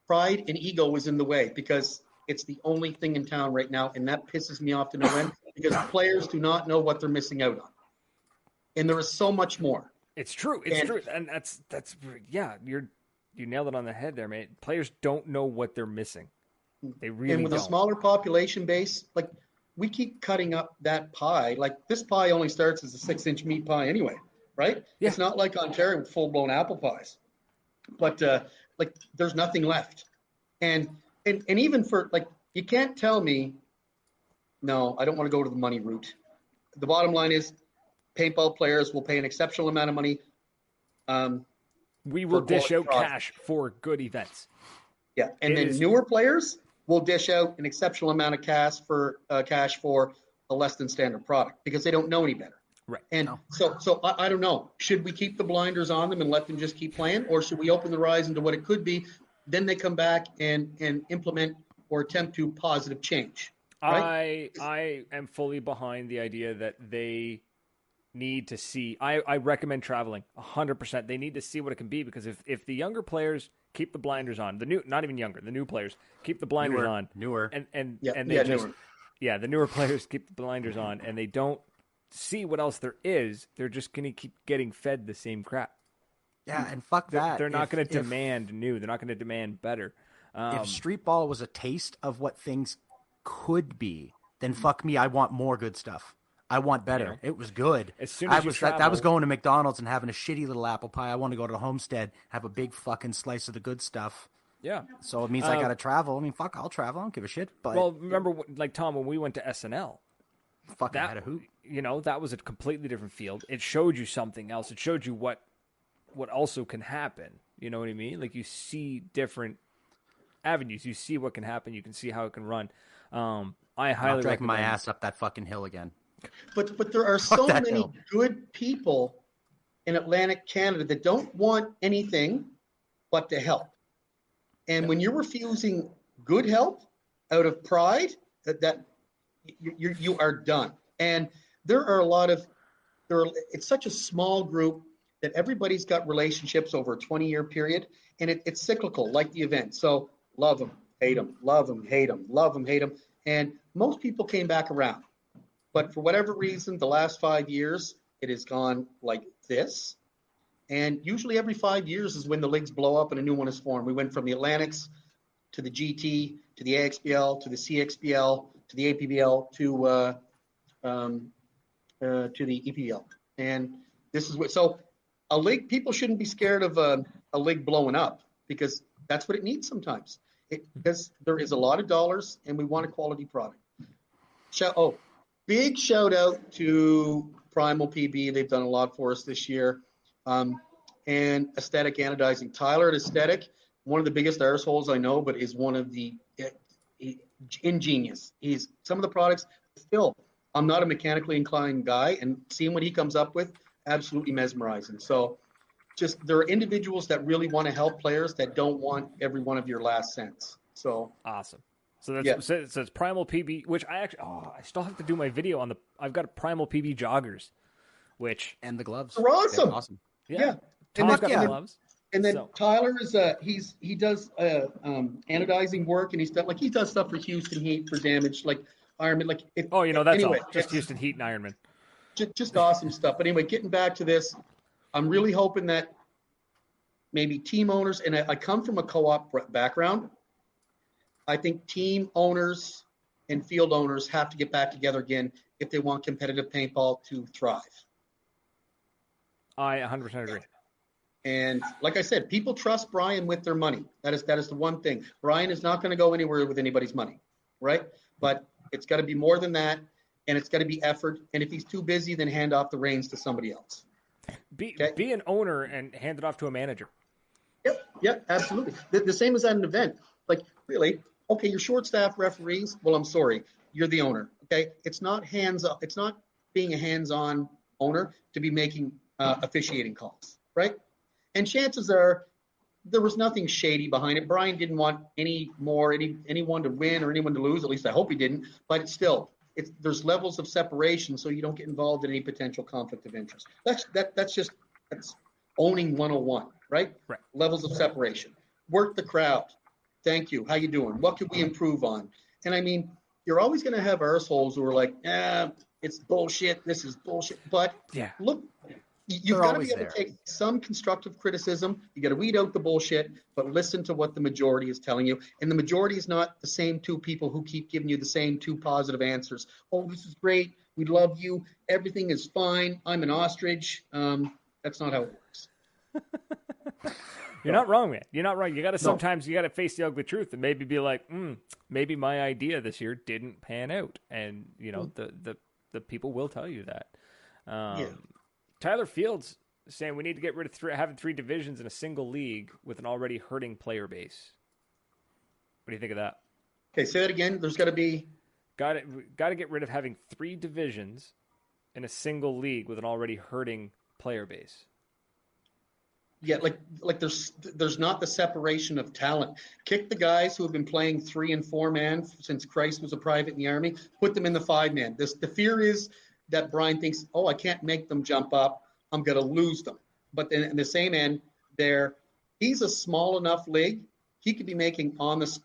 Speaker 3: pride and ego is in the way because it's the only thing in town right now, and that pisses me off to no end because players do not know what they're missing out on, and there is so much more.
Speaker 1: It's true. It's true, and that's you nailed it on the head there, mate. Players don't know what they're missing. They really
Speaker 3: and with
Speaker 1: don't.
Speaker 3: A smaller population base, like we keep cutting up that pie. Like this pie only starts as a 6-inch meat pie anyway, right? Yeah. It's not like Ontario with full-blown apple pies, but like there's nothing left, and even for like you can't tell me, no, I don't want to go to the money route. The bottom line is, paintball players will pay an exceptional amount of money.
Speaker 1: We will dish out cash for good events.
Speaker 3: Yeah, and then newer players will dish out an exceptional amount of cash for a less than standard product because they don't know any better.
Speaker 1: Right.
Speaker 3: And so I don't know. Should we keep the blinders on them and let them just keep playing, or should we open their eyes into what it could be? Then they come back and implement or attempt to positive change. Right?
Speaker 1: I am fully behind the idea that they need to see. I recommend traveling 100%. They need to see what it can be because if the younger players keep the blinders on, not even younger, the new players keep the blinders on, the newer players keep the blinders on, and they don't see what else there is. They're just going to keep getting fed the same crap.
Speaker 2: Yeah, and fuck that.
Speaker 1: They're not going to demand new. They're not going to demand better.
Speaker 2: If street ball was a taste of what things could be, then fuck me. I want more good stuff. I want better. It was good.
Speaker 1: As soon as
Speaker 2: that was going to McDonald's and having a shitty little apple pie. I want to go to the Homestead, have a big fucking slice of the good stuff.
Speaker 1: Yeah.
Speaker 2: So it means I got to travel. I mean, fuck, I'll travel. I don't give a shit. But
Speaker 1: remember, like Tom, when we went to SNL,
Speaker 2: fuck, that had a hoot.
Speaker 1: That was a completely different field. It showed you something else. It showed you what also can happen. You know what I mean? Like you see different avenues. You see what can happen. You can see how it can run. I highly recommend
Speaker 2: my ass up that fucking hill again.
Speaker 3: But there are so many good people in Atlantic Canada that don't want anything but to help. And when you're refusing good help out of pride, that you are done. And there are it's such a small group that everybody's got relationships over a 20-year period, and it's cyclical, like the event. So love them, hate them, love them, hate them, love them, hate them. And most people came back around. But for whatever reason, the last 5 years, it has gone like this. And usually every 5 years is when the leagues blow up and a new one is formed. We went from the Atlantics to the GT to the AXBL to the CXBL to the APBL to the EPL. And this is what, so a league, people shouldn't be scared of a league blowing up, because that's what it needs sometimes. Because there is a lot of dollars and we want a quality product. Big shout out to Primal PB. They've done a lot for us this year. And Aesthetic Anodizing. Tyler at Aesthetic, one of the biggest arseholes I know, but is one of the ingenious. He's some of the products still. I'm not a mechanically inclined guy, and seeing what he comes up with, absolutely mesmerizing. So just there are individuals that really want to help players that don't want every one of your last cents. So
Speaker 1: awesome. So that's so it's Primal PB, which I still have to do my video on I've got Primal PB joggers, and
Speaker 2: the gloves.
Speaker 3: They're awesome.
Speaker 2: They're awesome.
Speaker 1: Yeah. Tom's got the gloves.
Speaker 3: And then Tyler is he does anodizing work, and he does stuff for Houston Heat for damage, like Ironman.
Speaker 1: That's anyway, all. Just Houston Heat and Ironman.
Speaker 3: Just awesome stuff. But anyway, getting back to this, I'm really hoping that maybe team owners, and I come from a co-op background. I think team owners and field owners have to get back together again if they want competitive paintball to thrive.
Speaker 1: I 100% agree.
Speaker 3: And like I said, people trust Brian with their money. That is the one thing. Brian is not going to go anywhere with anybody's money, right? But it's got to be more than that, and it's got to be effort. And if he's too busy, then hand off the reins to somebody else.
Speaker 1: Be an owner and hand it off to a manager.
Speaker 3: Yep, absolutely. The same as at an event. Like, really, okay, you're short-staffed referees. Well, I'm sorry, you're the owner. Okay, it's not hands-on. It's not being a hands-on owner to be making officiating calls, right? And chances are there was nothing shady behind it. Brian didn't want anyone to win or anyone to lose. At least I hope he didn't. But there's levels of separation, so you don't get involved in any potential conflict of interest. That's owning 101, right?
Speaker 1: Right.
Speaker 3: Levels of separation. Work the crowd. Thank you. How you doing? What can we improve on? And I mean, you're always going to have arseholes who are like, it's bullshit. This is bullshit. But look. You've got to be able to take some constructive criticism. You got to weed out the bullshit, but listen to what the majority is telling you. And the majority is not the same two people who keep giving you the same two positive answers. Oh, this is great. We love you. Everything is fine. I'm an ostrich. That's not how it works.
Speaker 1: You're not wrong, man. You're not wrong. You got to sometimes you got to face the ugly truth and maybe be like, maybe my idea this year didn't pan out. And the people will tell you that. Tyler Fields saying we need to get rid of having three divisions in a single league with an already hurting player base. What do you think of that?
Speaker 3: Okay, say that again. There's got to be...
Speaker 1: Got to get rid of having three divisions in a single league with an already hurting player base.
Speaker 3: Yeah, like there's not the separation of talent. Kick the guys who have been playing 3 and 4 man since Christ was a private in the Army. Put them in the 5 man. The fear is that Brian thinks, I can't make them jump up. I'm going to lose them. But then in the same end, he's a small enough league. He could be making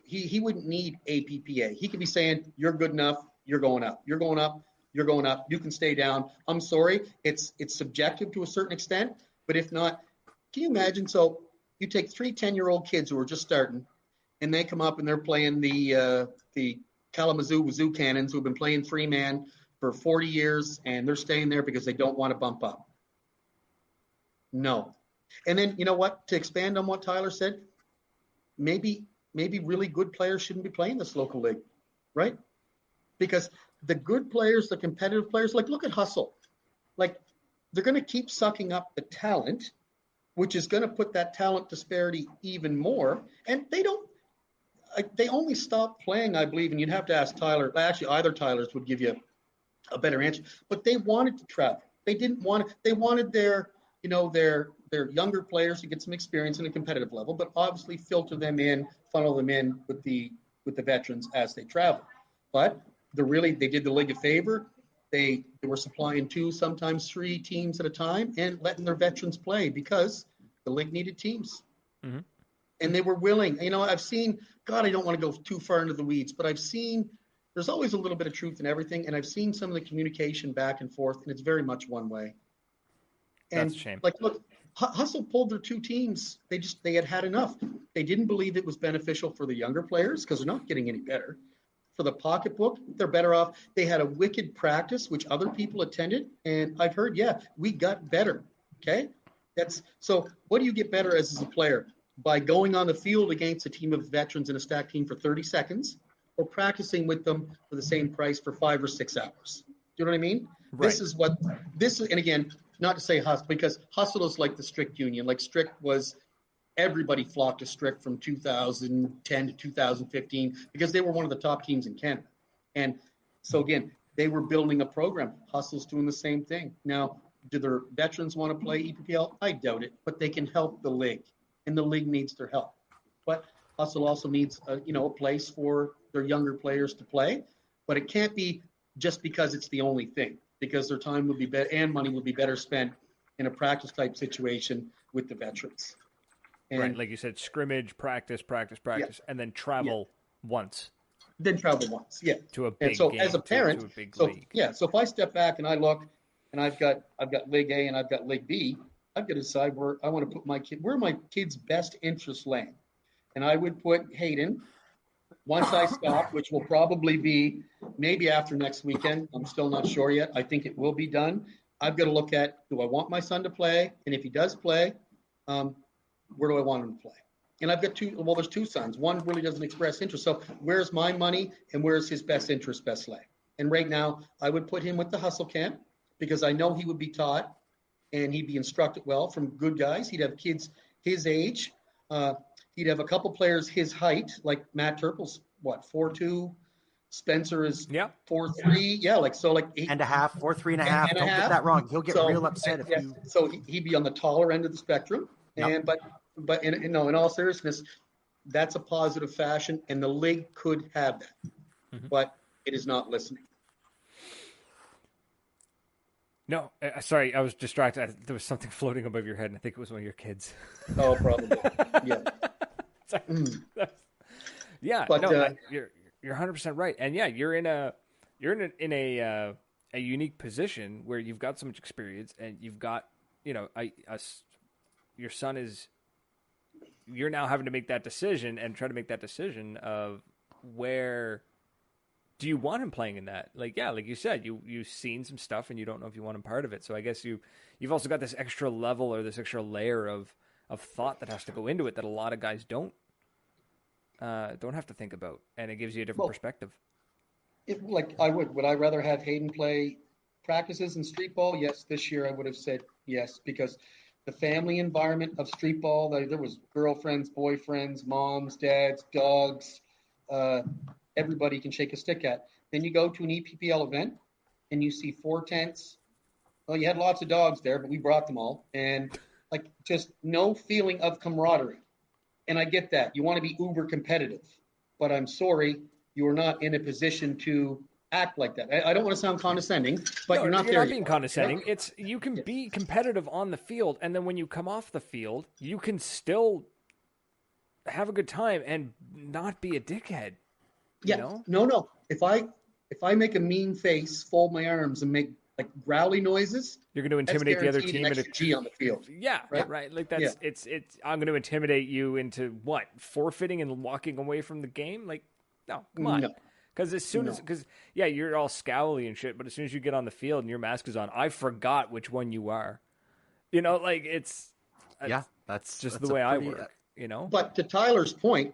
Speaker 3: he wouldn't need APPA. He could be saying, you're good enough. You're going up. You're going up. You're going up. You can stay down. I'm sorry. It's subjective to a certain extent. But if not, can you imagine? So you take 3 10-year-old kids who are just starting, and they come up and they're playing the Kalamazoo Wazoo Cannons who have been playing 3-man for 40 years, and they're staying there because they don't want to bump up. No. And then, you know what? To expand on what Tyler said, maybe really good players shouldn't be playing this local league, right? Because the good players, the competitive players, like look at Hustle. Like they're going to keep sucking up the talent, which is going to put that talent disparity even more. And they only stopped playing, I believe, and you'd have to ask Tyler. Actually, either Tyler's would give you a better answer. But they wanted to travel. They wanted their younger players to get some experience in a competitive level, but obviously filter them in, funnel them in with the veterans as they travel. But they did the league a favor. They were supplying 2, sometimes 3 teams at a time and letting their veterans play because the league needed teams. Mm-hmm. And they were willing. I've seen, God, I don't want to go too far into the weeds, but I've seen there's always a little bit of truth in everything. And I've seen some of the communication back and forth, and it's very much one way.
Speaker 1: That's a shame.
Speaker 3: Like, look, Hustle pulled their two teams. They had enough. They didn't believe it was beneficial for the younger players because they're not getting any better. For the pocketbook, they're better off. They had a wicked practice, which other people attended. And I've heard, yeah, we got better. Okay. So what do you get better as a player? By going on the field against a team of veterans in a stacked team for 30 seconds or practicing with them for the same price for 5 or 6 hours. Do you know what I mean?
Speaker 1: Right.
Speaker 3: This is, and again, not to say Hustle, because Hustle is like the Strict Union. Like Strict was, everybody flocked to Strict from 2010 to 2015 because they were one of the top teams in Canada. And so again, they were building a program. Hustle's doing the same thing. Now, do their veterans want to play EPPL? I doubt it, but they can help the league, and the league needs their help. But Hustle also needs a place for their younger players to play, but it can't be just because it's the only thing, because their time would be better and money would be better spent in a practice type situation with the veterans. And
Speaker 1: right, like you said, scrimmage, practice, and then travel once.
Speaker 3: Then travel once, yeah.
Speaker 1: To a big
Speaker 3: and so
Speaker 1: game,
Speaker 3: as a parent,
Speaker 1: to a big
Speaker 3: so
Speaker 1: league.
Speaker 3: yeah. So if I step back and I look, and I've got League A and I've got League B, I've got to decide where I want to put my kid, where my kid's best interest laying. And I would put Hayden once I stop, which will probably be maybe after next weekend. I'm still not sure yet. I think it will be done. I've got to look at, do I want my son to play? And if he does play, where do I want him to play? And I've got there's two sons. One really doesn't express interest. So where's my money and where's his best interest, best lay? And right now, I would put him with the Hustle Camp because I know he would be taught and he'd be instructed well from good guys. He'd have kids his age. He'd have a couple players his height, like Matt Turple's, 4'2". Spencer is 4'3". Yeah, like
Speaker 2: 8.5, 4'3.5". Don't get that wrong. He'll get real upset if you.
Speaker 3: So he'd be on the taller end of the spectrum. And but in all seriousness, that's a positive fashion, and the league could have that, but it is not listening.
Speaker 1: No, sorry, I was distracted. There was something floating above your head, and I think it was one of your kids.
Speaker 3: Oh, probably. Yeah.
Speaker 1: Yeah, but no, you're 100% right, and yeah, you're in a unique position where you've got so much experience, and you've got your son is. You're now having to make that decision and try to make that decision of where do you want him playing in that? Like you said, you've seen some stuff and you don't know if you want him part of it. So I guess you've also got this extra level or this extra layer of thought that has to go into it that a lot of guys don't have to think about, and it gives you a different perspective.
Speaker 3: Would I rather have Hayden play practices in street ball? Yes, this year I would have said yes, because the family environment of street ball, there was girlfriends, boyfriends, moms, dads, dogs, everybody can shake a stick at. Then you go to an EPPL event and you see 4 tents. Well, you had lots of dogs there, but we brought them all. And just no feeling of camaraderie. And I get that. You want to be uber competitive. But I'm sorry, you are not in a position to act like that. I don't want to sound condescending, but you're not there.
Speaker 1: You're not being condescending. It's you can be competitive on the field, and then when you come off the field, you can still have a good time and not be a dickhead.
Speaker 3: Yeah. No. If I make a mean face, fold my arms, and make growly noises,
Speaker 1: you're going to intimidate the other team.
Speaker 3: An extra G on the field.
Speaker 1: Yeah, right. Like that's it's. I'm going to intimidate you into what? Forfeiting and walking away from the game? Like, no, come on. No. Because you're all scowly and shit, but as soon as you get on the field and your mask is on, I forgot which one you are. That's the way I work.
Speaker 3: But to Tyler's point,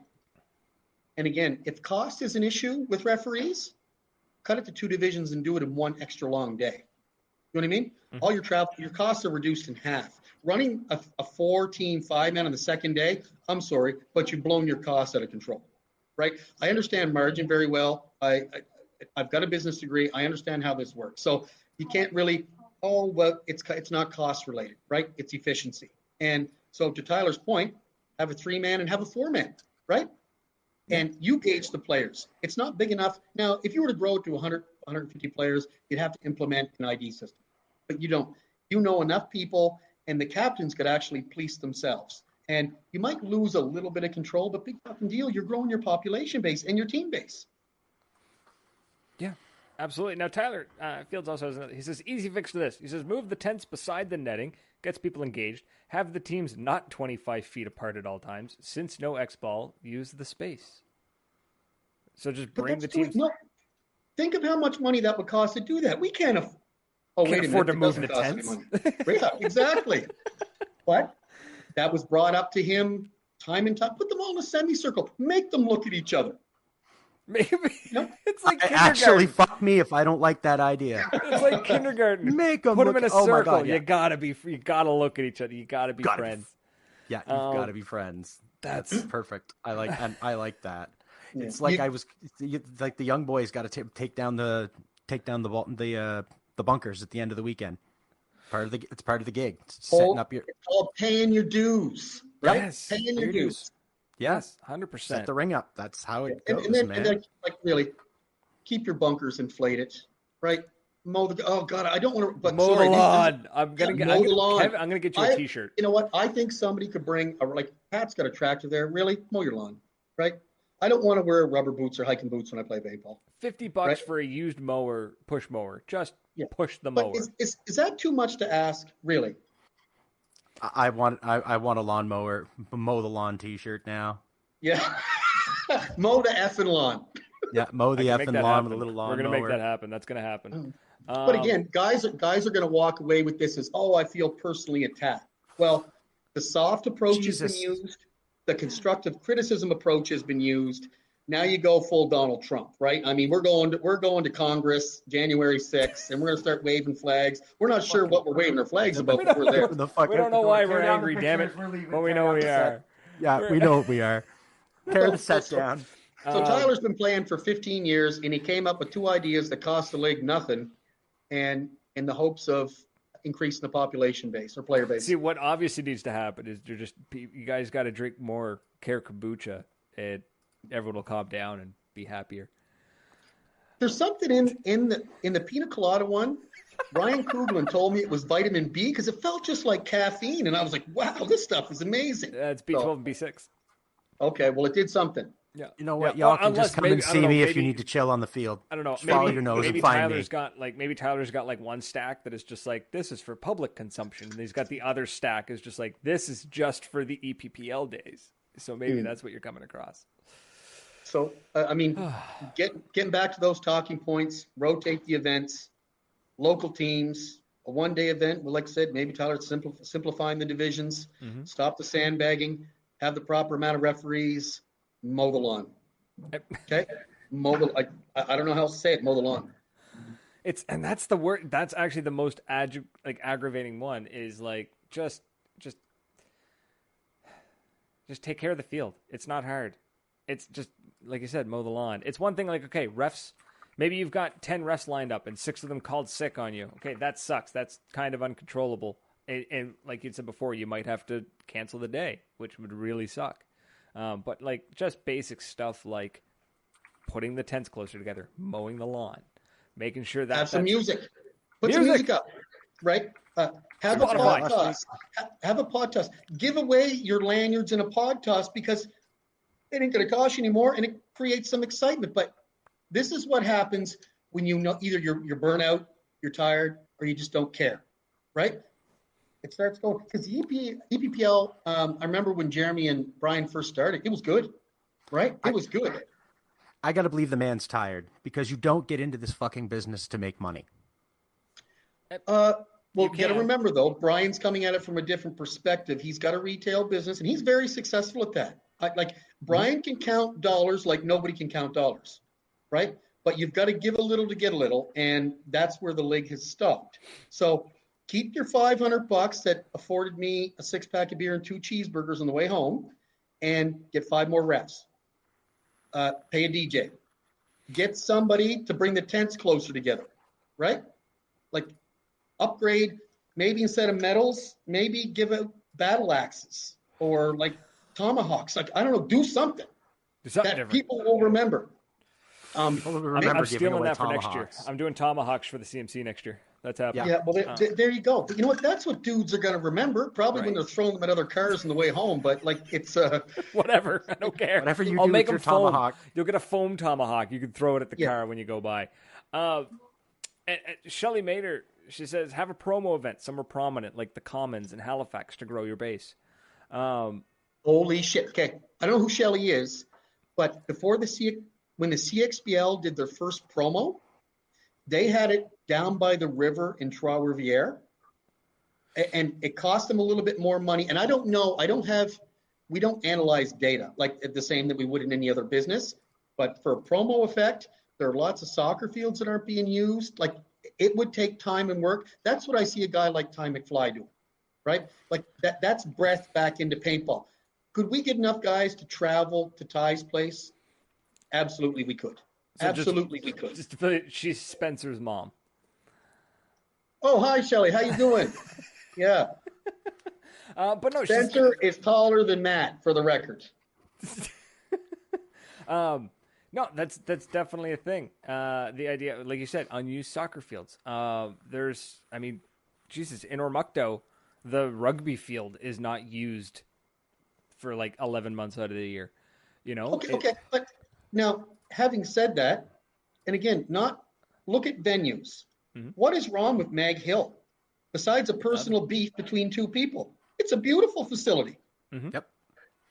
Speaker 3: and again, if cost is an issue with referees, cut it to 2 divisions and do it in 1 extra long day. You know what I mean? Mm-hmm. All your travel, your costs are reduced in half. Running a 4-team 5-man on the second day, I'm sorry, but you've blown your costs out of control. Right? I understand margin very well. I've got a business degree. I understand how this works. So you can't really, it's not cost related, right? It's efficiency. And so to Tyler's point, have a 3-man and have a 4-man, right? And you gauge the players. It's not big enough. Now, if you were to grow it to 100, 150 players, you'd have to implement an ID system. But you don't. You know enough people, and the captains could actually police themselves. And you might lose a little bit of control, but big fucking deal, you're growing your population base and your team base.
Speaker 1: Yeah. Absolutely. Now, Tyler Fields also has another. He says, easy fix to this. He says, move the tents beside the netting, gets people engaged, have the teams not 25 feet apart at all times. Since no X-ball, use the space. So just bring the teams.
Speaker 3: No, think of how much money that would cost to do that. We can't
Speaker 1: afford to move the tents.
Speaker 3: Yeah, exactly. But that was brought up to him time and time. Put them all in a semicircle. Make them look at each other.
Speaker 1: Maybe it's like kindergarten.
Speaker 2: Actually, fuck me if I don't like that idea.
Speaker 1: It's like kindergarten.
Speaker 2: Make them
Speaker 1: put
Speaker 2: look,
Speaker 1: them in a
Speaker 2: oh my
Speaker 1: circle.
Speaker 2: God, yeah.
Speaker 1: You gotta look at each other. You gotta be friends.
Speaker 2: Yeah, you've got to be friends. That's perfect. I like that. Yeah. It's like like the young boys got to take down the bunkers at the end of the weekend. It's part of the gig. Setting up your.
Speaker 3: It's called paying your dues, right?
Speaker 1: Yes,
Speaker 3: paying your dues.
Speaker 2: Yes,
Speaker 1: 100%.
Speaker 2: Set the ring up. That's how it goes,
Speaker 3: and then,
Speaker 2: man.
Speaker 3: And then, like, really, keep your bunkers inflated, right? Oh God, I don't want to. But
Speaker 1: mow
Speaker 3: sorry,
Speaker 1: the lawn. I'm gonna get you a T-shirt.
Speaker 3: You know what? I think somebody could bring like Pat's got a tractor there. Really, mow your lawn, right? I don't want to wear rubber boots or hiking boots when I play paintball.
Speaker 1: $50
Speaker 3: right?
Speaker 1: for a used mower, push mower. Just push the mower.
Speaker 3: Is that too much to ask? Really?
Speaker 2: I want a lawnmower, mow the lawn T-shirt now.
Speaker 3: Yeah, mow the effing lawn.
Speaker 2: Yeah, mow the effing lawn with a little lawnmower.
Speaker 1: We're gonna make that happen. That's gonna happen.
Speaker 3: But again, guys are going to walk away with this as, I feel personally attacked. Well, the soft approach has been used. The constructive criticism approach has been used. Now you go full Donald Trump, right? I mean, we're going to Congress January 6th, and we're going to start waving flags. We're not sure what we're waving our flags about, but we're there.
Speaker 1: We don't know why we're angry, damn it. But we know we are.
Speaker 2: Yeah, we know what we are. Tear the set down.
Speaker 3: So Tyler's been playing for 15 years, and he came up with two ideas that cost the league nothing, and in the hopes of increasing the population base or player base.
Speaker 1: See, what obviously needs to happen is you guys got to drink more Care kombucha, and everyone will calm down and be happier.
Speaker 3: There's something in the pina colada one. Ryan Kugelin told me it was vitamin B because it felt just like caffeine, and I was like, "Wow, this stuff is amazing."
Speaker 1: It's B12 and B6.
Speaker 3: Okay, well, it did something.
Speaker 2: Yeah. You know what? Y'all can just come and see me if you need to chill on the field.
Speaker 1: I don't know.
Speaker 2: Just follow your nose and find me.
Speaker 1: Maybe Tyler's got like one stack that is just like, this is for public consumption. And he's got the other stack is just like, this is just for the EPPL days. So maybe that's what you're coming across.
Speaker 3: So, I mean, getting back to those talking points, rotate the events, local teams, a one-day event. Well, like I said, maybe Tyler's simplifying the divisions, stop the sandbagging, have the proper amount of referees, mow the lawn. Okay? I don't know how else to say it, mow the lawn.
Speaker 1: And that's the word. That's actually the most aggravating one is like, just take care of the field. It's not hard. It's just, like you said, mow the lawn. It's one thing like, okay, refs, maybe you've got 10 refs lined up and 6 of them called sick on you. Okay, that sucks. That's kind of uncontrollable. And like you said before, you might have to cancel the day, which would really suck. But like just basic stuff like putting the tents closer together, mowing the lawn, making sure that
Speaker 3: have some music. Put some music up, right? Have a pod toss. Have a pod toss. Give away your lanyards in a pod toss because it ain't going to cost you anymore, and it creates some excitement. But this is what happens when you know either you're burnt out, you're tired, or you just don't care, right? It starts going because the EPPL. I remember when Jeremy and Brian first started, it was good, right? It was good.
Speaker 2: I got to believe the man's tired because you don't get into this fucking business to make money.
Speaker 3: Well, you got to remember though, Brian's coming at it from a different perspective. He's got a retail business, and he's very successful at that. Like Brian can count dollars like nobody can count dollars, right? But you've got to give a little to get a little, and that's where the league has stopped. So keep your $500 that afforded me a 6-pack of beer and 2 cheeseburgers on the way home, and get 5 more refs. Pay a DJ. Get somebody to bring the tents closer together, right? Like upgrade, maybe instead of medals, maybe give out battle axes or like tomahawks. Like, I don't know, do something that different. People will remember.
Speaker 1: I'm stealing that for next year. I'm doing tomahawks for the CMC next year. That's happening.
Speaker 3: Yeah, well, there you go. But you know what? That's what dudes are going to remember. Probably when they're throwing them at other cars on the way home. But like, it's
Speaker 1: whatever. I don't care.
Speaker 2: Whatever you
Speaker 1: I'll
Speaker 2: do
Speaker 1: make
Speaker 2: with your
Speaker 1: them foam.
Speaker 2: tomahawk.
Speaker 1: You'll get a foam tomahawk. You can throw it at the car when you go by. Shelly Mater, she says, have a promo event somewhere prominent like the Commons in Halifax to grow your base.
Speaker 3: Holy shit. Okay. I don't know who Shelly is, but before when the CXBL did their first promo, they had it down by the river in Trois-Rivières, and it cost them a little bit more money. And I don't know, we don't analyze data like the same that we would in any other business. But for a promo effect, there are lots of soccer fields that aren't being used. Like, it would take time and work. That's what I see a guy like Ty McFly doing, right? Like that's breath back into paintball. Could we get enough guys to travel to Ty's place? Absolutely, we could.
Speaker 1: So
Speaker 3: Absolutely, we could.
Speaker 1: She's Spencer's mom.
Speaker 3: Oh, hi, Shelly. How you doing? Yeah.
Speaker 1: But no,
Speaker 3: Spencer is taller than Matt, for the record.
Speaker 1: No, that's definitely a thing. The idea, like you said, unused soccer fields. Jesus, in Ormukto, the rugby field is not used for like 11 months out of the year. You know?
Speaker 3: Okay. But now, having said that, and again, look at venues. Mm-hmm. What is wrong with Mag Hill? Besides a personal beef between two people. It's a beautiful facility.
Speaker 2: Mm-hmm. Yep.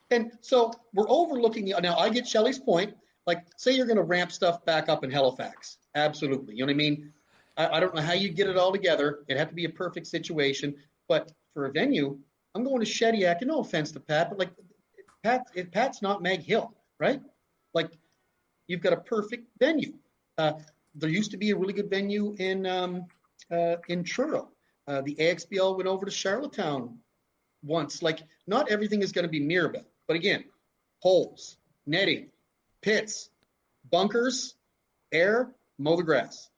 Speaker 3: And so we're overlooking. Now, I get Shelley's point. Like, say you're going to ramp stuff back up in Halifax. Absolutely. You know what I mean? I don't know how you get it all together. It'd have to be a perfect situation. But for a venue, I'm going to Shediac. And no offense to Pat, but like, Pat's not Mag Hill, right? Like, you've got a perfect venue. There used to be a really good venue in Truro. The AXBL went over to Charlottetown once. Like, not everything is going to be Mirabel. But again, holes, netting, pits, bunkers, air, mow the grass.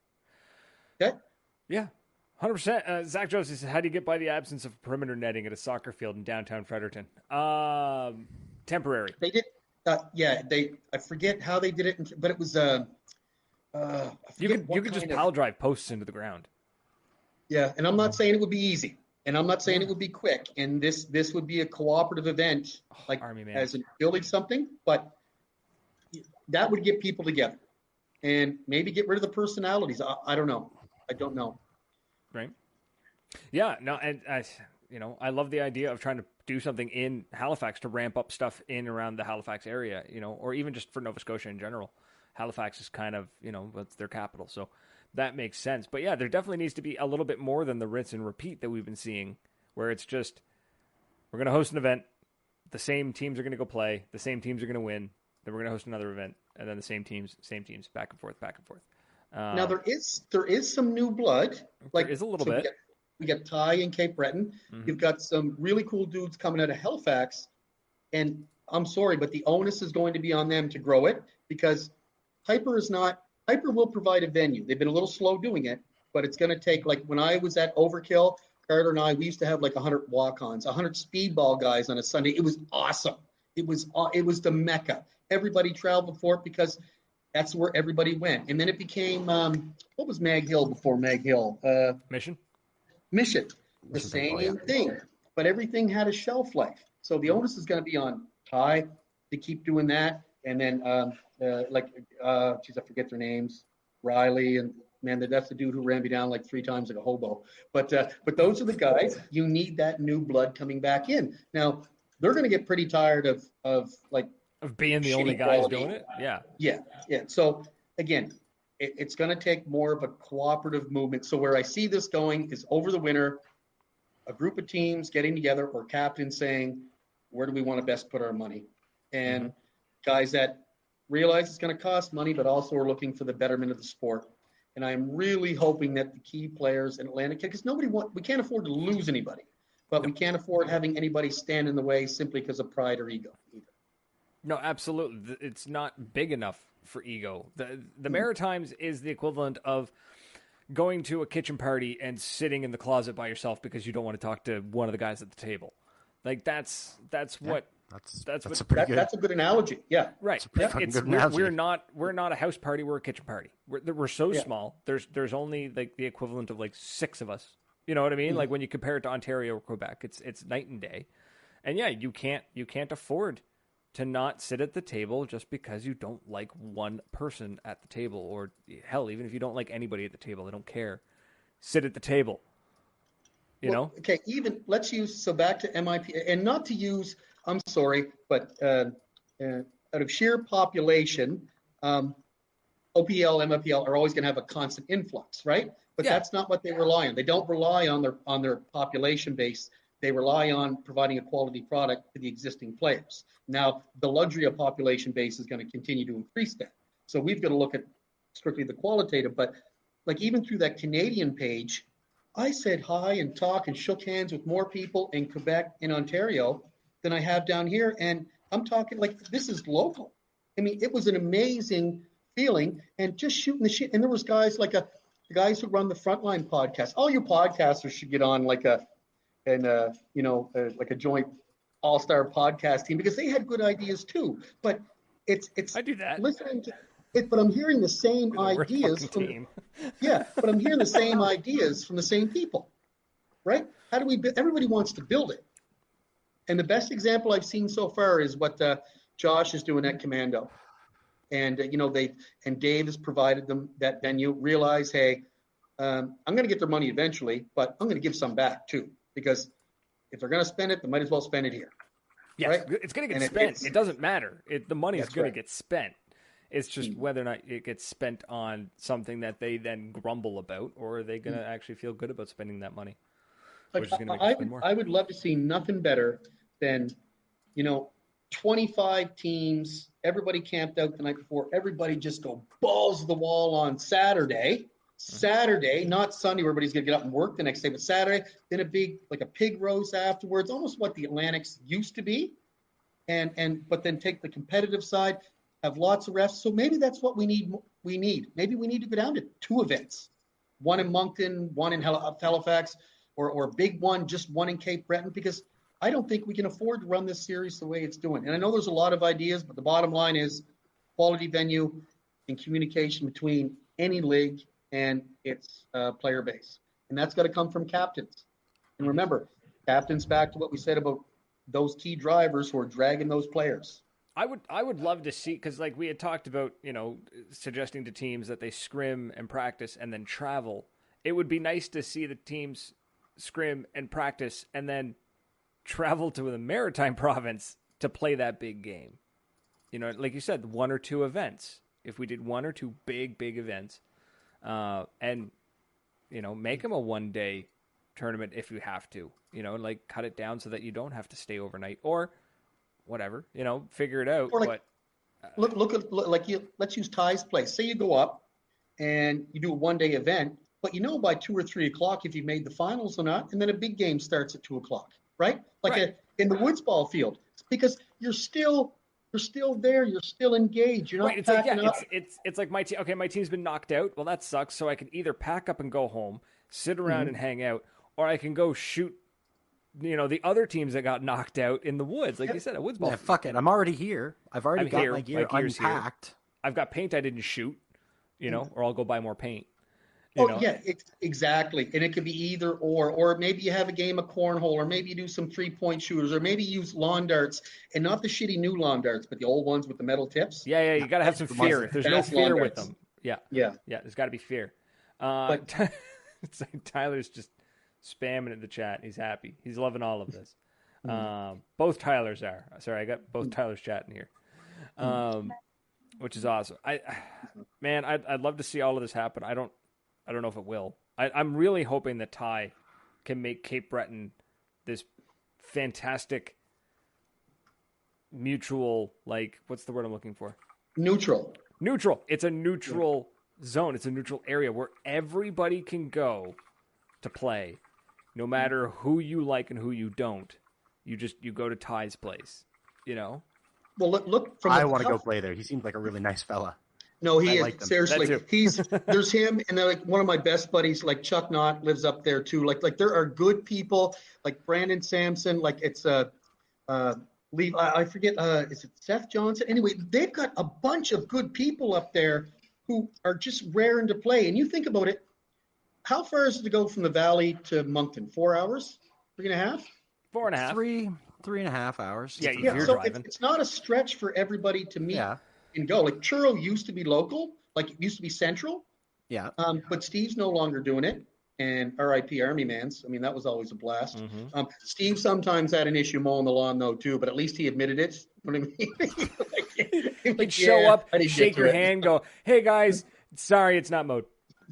Speaker 3: Okay?
Speaker 1: Yeah, 100%. Zach Joseph says, how do you get by the absence of perimeter netting at a soccer field in downtown Fredericton? Temporary.
Speaker 3: They did. I forget how they did it, but it was.
Speaker 1: You could just pile drive posts into the ground.
Speaker 3: Yeah, and I'm not saying it would be easy, and I'm not saying it would be quick, and this would be a cooperative event, like Army, as in building something, but that would get people together, and maybe get rid of the personalities. I don't know. I don't know.
Speaker 1: Right. Yeah. No. And I love the idea of trying to do something in Halifax to ramp up stuff in around the Halifax area, or even just for Nova Scotia in general. Halifax is kind of, that's their capital. So that makes sense. But yeah, there definitely needs to be a little bit more than the rinse and repeat that we've been seeing, where it's just, we're going to host an event. The same teams are going to go play. The same teams are going to win. Then we're going to host another event. And then the same teams, back and forth.
Speaker 3: Now there is some new blood. Like,
Speaker 1: there is a little bit.
Speaker 3: We got Ty in Cape Breton. Mm-hmm. You've got some really cool dudes coming out of Halifax. And I'm sorry, but the onus is going to be on them to grow it, because Hyper will provide a venue. They've been a little slow doing it, but it's going to take, like, when I was at Overkill, Carter and I, we used to have like 100 walk-ons, 100 speedball guys on a Sunday. It was awesome. It was the Mecca. Everybody traveled for it because that's where everybody went. And then it became, what was Mag Hill before Mag Hill?
Speaker 1: Mission.
Speaker 3: The same thing. But everything had a shelf life. So the onus is going to be on Ty to keep doing that. And then, I forget their names. Riley, and man, that's the dude who ran me down like 3 times like a hobo. But those are the guys. You need that new blood coming back in. Now, they're going to get pretty tired of
Speaker 1: being the only guys doing it.
Speaker 3: Yeah. So again, it's going to take more of a cooperative movement. So where I see this going is over the winter, a group of teams getting together, or captains saying, where do we want to best put our money? And guys that realize it's going to cost money, but also are looking for the betterment of the sport. And I'm really hoping that the key players in Atlantic, because we can't afford to lose anybody, but we can't afford having anybody stand in the way simply because of pride or ego either.
Speaker 1: No, absolutely. It's not big enough for ego. The Maritimes is the equivalent of going to a kitchen party and sitting in the closet by yourself because you don't want to talk to one of the guys at the table. Like that's
Speaker 3: a good analogy. Yeah,
Speaker 1: right. We're not a house party. We're a kitchen party. We're so small. There's only like the equivalent of like 6 of us. You know what I mean? Mm-hmm. Like when you compare it to Ontario or Quebec, it's night and day. And yeah, you can't afford to not sit at the table just because you don't like one person at the table, or hell, even if you don't like anybody at the table, I don't care. Sit at the table. You know?
Speaker 3: Okay, even let's use, so back to MIP, and not to use, I'm sorry, but out of sheer population, OPL, MIPL are always going to have a constant influx, right? But that's not what they rely on. They don't rely on their population base. They rely on providing a quality product to the existing players. Now, the luxury of population base is going to continue to increase that. So we've got to look at strictly the qualitative. But like even through that Canadian page, I said hi and talk and shook hands with more people in Quebec and Ontario than I have down here. And I'm talking like this is local. I mean, it was an amazing feeling and just shooting the shit. And there was guys like the guys who run the Frontline podcast. All you podcasters should get on like a joint all-star podcast team, because they had good ideas too. But it's
Speaker 1: I do that.
Speaker 3: Listening to it, but I'm hearing the same ideas from but I'm hearing the same ideas from the same people, right? How do we? Everybody wants to build it, and the best example I've seen so far is what Josh is doing at Commando, and Dave has provided them that venue. Realize, hey, I'm going to get their money eventually, but I'm going to give some back too. Because if they're going to spend it, they might as well spend it here.
Speaker 1: Yes, right? It's going to get spent. It doesn't matter. The money is going to get spent. It's just whether or not it gets spent on something that they then grumble about, or are they going to actually feel good about spending that money?
Speaker 3: Like, I would love to see nothing better than, 25 teams, everybody camped out the night before, everybody just go balls to the wall on Saturday, not Sunday, where everybody's going to get up and work the next day, but Saturday, then a pig roast afterwards, almost what the Atlantics used to be. But then take the competitive side, have lots of refs. So maybe that's what we need. Maybe we need to go down to 2 events, one in Moncton, one in Halifax, or a big one, just one in Cape Breton, because I don't think we can afford to run this series the way it's doing. And I know there's a lot of ideas, but the bottom line is quality venue and communication between any league and its player base. And that's got to come from captains. And remember, captains, back to what we said about those key drivers who are dragging those players.
Speaker 1: I would love to see, because like we had talked about, suggesting to teams that they scrim and practice and then travel. It would be nice to see the teams scrim and practice and then travel to the Maritime province to play that big game. Like you said, 1 or 2 events. If we did 1 or 2 big events, and make them a 1-day tournament if you have to, like cut it down so that you don't have to stay overnight or whatever, figure it out.
Speaker 3: Or let's use Ty's place. Say you go up and you do a 1-day event, but by 2 or 3 o'clock if you made the finals or not, and then a big game starts at 2 o'clock, right? In the Woods Ball field, because you're still there. You're still engaged. You're not
Speaker 1: right. It's
Speaker 3: packing
Speaker 1: like,
Speaker 3: up.
Speaker 1: It's like my team. Okay, my team's been knocked out. Well, that sucks. So I can either pack up and go home, sit around and hang out, or I can go shoot, the other teams that got knocked out in the woods. Like you said, a Woods Ball.
Speaker 2: Yeah, fuck it. I'm already here. I've already got my gear unpacked.
Speaker 1: Here. I've got paint I didn't shoot, or I'll go buy more paint.
Speaker 3: Exactly. And it could be either or maybe you have a game of cornhole, or maybe you do some 3-point shooters, or maybe you use lawn darts, and not the shitty new lawn darts, but the old ones with the metal tips.
Speaker 1: Yeah. You got to have some fear. If there's no fear with them. Yeah. There's got to be fear. It's like Tyler's just spamming at the chat. He's happy. He's loving all of this. Both Tylers are. Sorry, I got both Tylers chatting here. Which is awesome. I'd love to see all of this happen. I don't know if it will. I'm really hoping that Ty can make Cape Breton this fantastic mutual, like, what's the word I'm looking for?
Speaker 3: Neutral.
Speaker 1: It's a neutral zone. It's a neutral area where everybody can go to play, no matter who you like and who you don't. You go to Ty's place, Well,
Speaker 3: look from.
Speaker 2: I want to go play there. He seems like a really nice fella.
Speaker 3: No, he is, seriously. There's him, and then like one of my best buddies, like Chuck Knott, lives up there too. Like there are good people, like Brandon Sampson, like it's Leave. I forget. Is it Seth Johnson? Anyway, they've got a bunch of good people up there who are just raring to play. And you think about it, how far is it to go from the Valley to Moncton? 4 hours? 3.5?
Speaker 1: 4.5.
Speaker 2: 3.5 hours.
Speaker 1: Yeah,
Speaker 3: Yeah,
Speaker 1: you're
Speaker 3: so
Speaker 1: driving.
Speaker 3: it's not a stretch for everybody to meet
Speaker 2: Yeah.
Speaker 3: and go. Like Churro used to be local, like it used to be central,
Speaker 2: Yeah.
Speaker 3: but Steve's no longer doing it. And RIP Army Mans. I mean, that was always a blast.
Speaker 1: Mm-hmm.
Speaker 3: Steve sometimes had an issue mowing the lawn though too, but at least he admitted it. You know what I mean?
Speaker 1: He'd show up,
Speaker 3: I didn't
Speaker 1: shake
Speaker 3: get to
Speaker 1: your
Speaker 3: it.
Speaker 1: hand, go, "Hey guys, sorry, it's not mowed."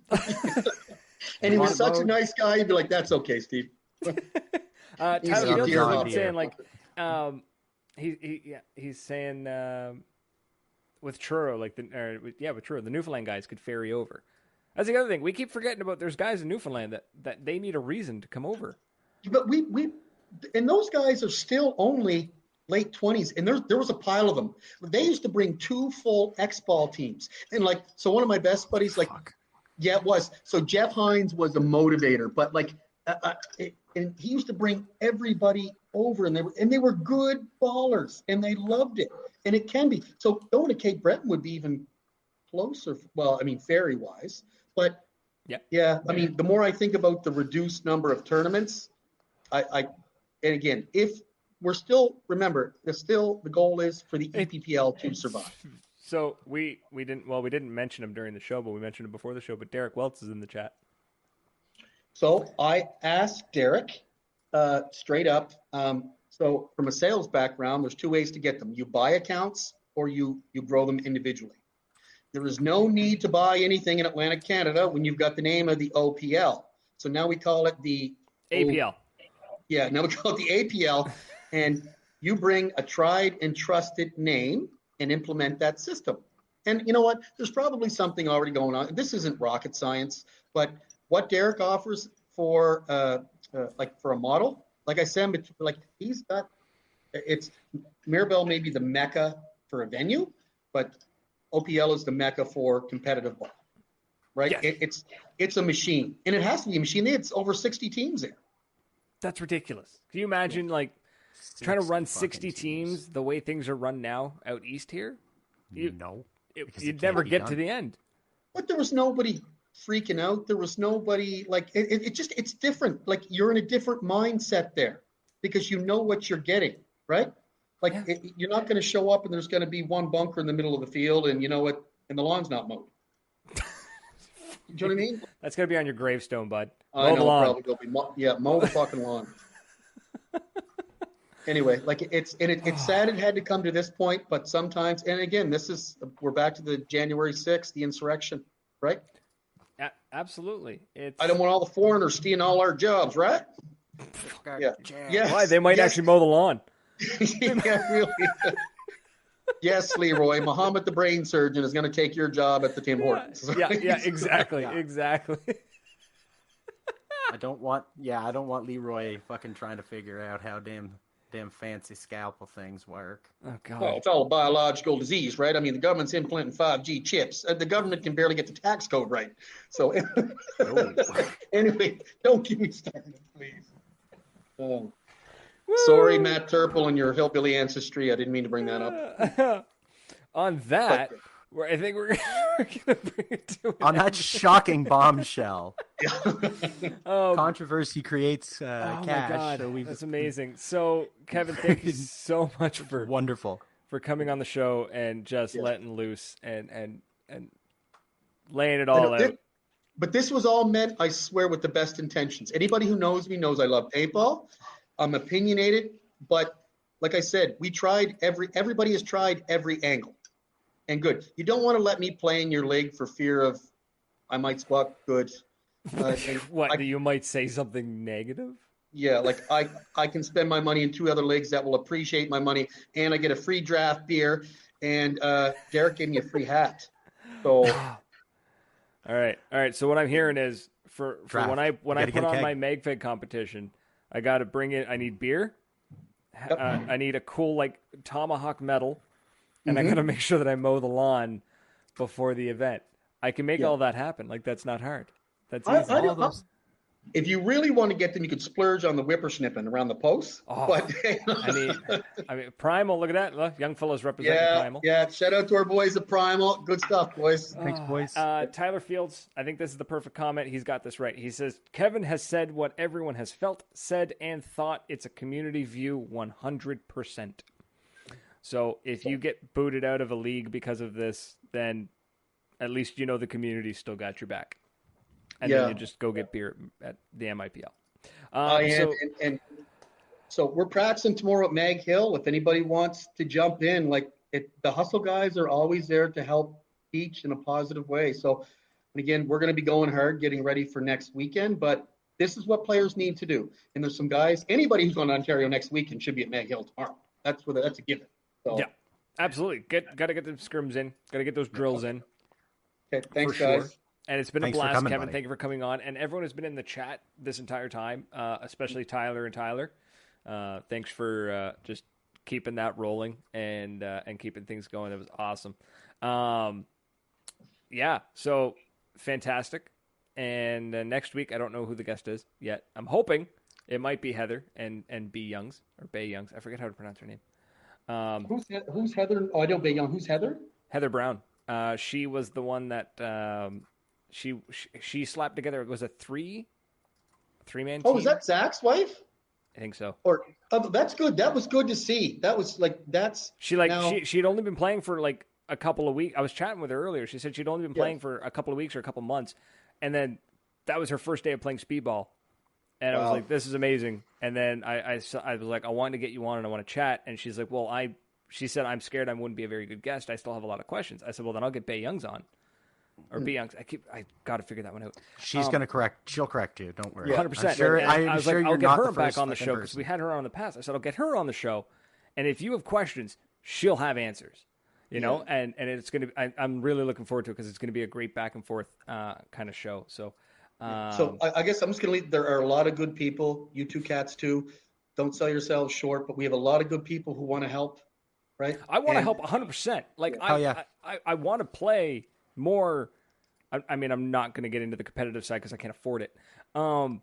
Speaker 3: And he was
Speaker 2: Want it
Speaker 3: such a
Speaker 2: mowed?
Speaker 3: nice guy. He'd be like, "That's okay, Steve."
Speaker 1: Tyler
Speaker 3: He's
Speaker 2: on
Speaker 1: Fields
Speaker 2: the
Speaker 1: is
Speaker 2: John
Speaker 1: even
Speaker 2: Deere.
Speaker 1: saying like, he's saying with Churro like with Churro the Newfoundland guys could ferry over. That's the other thing we keep forgetting about. There's guys in Newfoundland that they need a reason to come over.
Speaker 3: But we and those guys are still only late 20s, and there was a pile of them. They used to bring 2 full X-ball teams, and like so one of my best buddies, like yeah, it was. So Jeff Hines was a motivator, but like and he used to bring everybody over, and they were good ballers, and they loved it, and it can be. So going to Cape Breton would be even closer. Well, I mean, ferry wise, but yeah. I mean, the more I think about the reduced number of tournaments, and again, if we're still remember, the goal is for the EPPL to survive.
Speaker 1: So we didn't mention him during the show, but we mentioned him before the show. But Derek Welts is in the chat.
Speaker 3: So I asked Derek straight up. So from a sales background, there's 2 ways to get them. You buy accounts or you grow them individually. There is no need to buy anything in Atlantic Canada when you've got the name of the OPL. So now we call it the
Speaker 1: APL.
Speaker 3: Now we call it the APL, and you bring a tried and trusted name and implement that system. And you know what? There's probably something already going on. This isn't rocket science, but what Derek offers for for a model, like I said, like he's got it's Mirabel may be the mecca for a venue, but OPL is the mecca for competitive ball, right?
Speaker 1: Yes.
Speaker 3: It's a machine, and it has to be a machine. It's over 60 teams there.
Speaker 1: That's ridiculous. Can you imagine trying to run 60 teams the way things are run now out east here? You'd never get to the end.
Speaker 3: But there was nobody freaking out. There was nobody it's different. Like you're in a different mindset there because you know what you're getting, right? Like you're not going to show up and there's going to be one bunker in the middle of the field and you know what, and the lawn's not mowed. Do you know what I mean?
Speaker 1: That's going to be on your gravestone, bud.
Speaker 3: I know, probably will be. Mow the fucking lawn. Anyway, it's sad it had to come to this point, but sometimes, and again, we're back to the January 6th, the insurrection, right?
Speaker 1: Absolutely.
Speaker 3: I don't want all the foreigners stealing all our jobs, right? Yeah. Yes.
Speaker 1: Why? They might actually mow the lawn.
Speaker 3: Yeah, really. Yes, Leroy. Muhammad, the brain surgeon, is going to take your job at the Tim Hortons.
Speaker 1: Yeah, exactly. Exactly.
Speaker 2: I don't want Leroy fucking trying to figure out how damn fancy scalpel things work.
Speaker 1: Oh God.
Speaker 3: Well, it's all a biological disease, right? I mean, the government's implanting 5G chips. The government can barely get the tax code right. So anyway, don't get me started, please. Sorry, Matt Turple and your hillbilly ancestry. I didn't mean to bring that up.
Speaker 1: On that, I think we're going to bring it to an
Speaker 2: on that shocking bombshell.
Speaker 1: Oh,
Speaker 2: controversy creates cash.
Speaker 1: My God,
Speaker 2: so
Speaker 1: that's amazing. So, Kevin, thank you so much for coming on the show and just letting loose and laying it all out.
Speaker 3: But this was all meant, I swear, with the best intentions. Anybody who knows me knows I love paintball. I'm opinionated, but like I said, everybody has tried every angle. And good. You don't want to let me play in your league for fear of I might squat good.
Speaker 1: You might say something negative?
Speaker 3: Yeah, like I can spend my money in 2 other leagues that will appreciate my money, and I get a free draft beer, and Derek gave me a free hat. So,
Speaker 1: all right. So what I'm hearing is for when I put on my MagFed competition, I got to bring in. I need beer. Yep. I need a cool tomahawk medal, and I got to make sure that I mow the lawn before the event. I can make all that happen. That's not hard. That's easy.
Speaker 3: If you really want to get them, you could splurge on the whippersnipping around the posts.
Speaker 1: Oh,
Speaker 3: But
Speaker 1: I mean, Primal. Look at that. Look, young fellas representing Primal.
Speaker 3: yeah. Shout out to our boys at Primal. Good stuff, boys.
Speaker 2: Thanks, boys.
Speaker 1: Tyler Fields, I think this is the perfect comment. He's got this right. He says, Kevin has said what everyone has felt, said, and thought. It's a community view 100%. So if you get booted out of a league because of this, then at least you know the community still got your back. And then you just go get beer at the MIPL.
Speaker 3: So we're practicing tomorrow at Mag Hill. If anybody wants to jump in, the hustle guys are always there to help teach in a positive way. So, and again, we're going to be going hard, getting ready for next weekend. But this is what players need to do. And there's some guys. Anybody who's going to Ontario next weekend should be at Mag Hill tomorrow. That's a given. So,
Speaker 1: yeah, absolutely. Got to get the scrims in. Got to get those drills in.
Speaker 3: Okay, thanks, guys.
Speaker 1: Sure. And it's been
Speaker 2: Thanks
Speaker 1: a blast,
Speaker 2: coming,
Speaker 1: Kevin.
Speaker 2: buddy.
Speaker 1: Thank you for coming on. And everyone has been in the chat this entire time, especially Tyler and Tyler. Thanks for just keeping that rolling and keeping things going. It was awesome. Yeah, so fantastic. And next week, I don't know who the guest is yet. I'm hoping it might be Heather and B. Youngs or Bay Youngs. I forget how to pronounce her name.
Speaker 3: Who's Heather? Oh, I know Bay Young. Who's Heather?
Speaker 1: Heather Brown. She was the one that she slapped together. It was a three-man team.
Speaker 3: Oh, is that Zach's wife?
Speaker 1: I think so.
Speaker 3: Or that's good. That was good to see. That was
Speaker 1: she'd only been playing for like a couple of weeks. I was chatting with her earlier. She said she'd only been playing for a couple of weeks or a couple of months, and then that was her first day of playing speedball. And I was like, "This is amazing." And then I was like, "I wanted to get you on and I want to chat." And she's like, "Well, she said I'm scared I wouldn't be a very good guest. I still have a lot of questions." I said, "Well, then I'll get Bay Youngs on." Or B Youngs. I got to figure that one out.
Speaker 2: She's going to correct. She'll correct you. Don't worry.
Speaker 1: 100%.
Speaker 2: I'm sure
Speaker 1: I'll
Speaker 2: you're
Speaker 1: get
Speaker 2: not
Speaker 1: her
Speaker 2: the
Speaker 1: back
Speaker 2: first
Speaker 1: on the show because
Speaker 2: person.
Speaker 1: we had her on in the past. I said, I'll get her on the show. And if you have questions, she'll have answers, you know, and it's going to, I'm really looking forward to it because it's going to be a great back and forth kind of show. So,
Speaker 3: I guess I'm just going to leave. There are a lot of good people, you two cats too. Don't sell yourselves short, but we have a lot of good people who want to help, right?
Speaker 1: I want to help 100%. Like, I want to play more. I mean, I'm not going to get into the competitive side because I can't afford it. And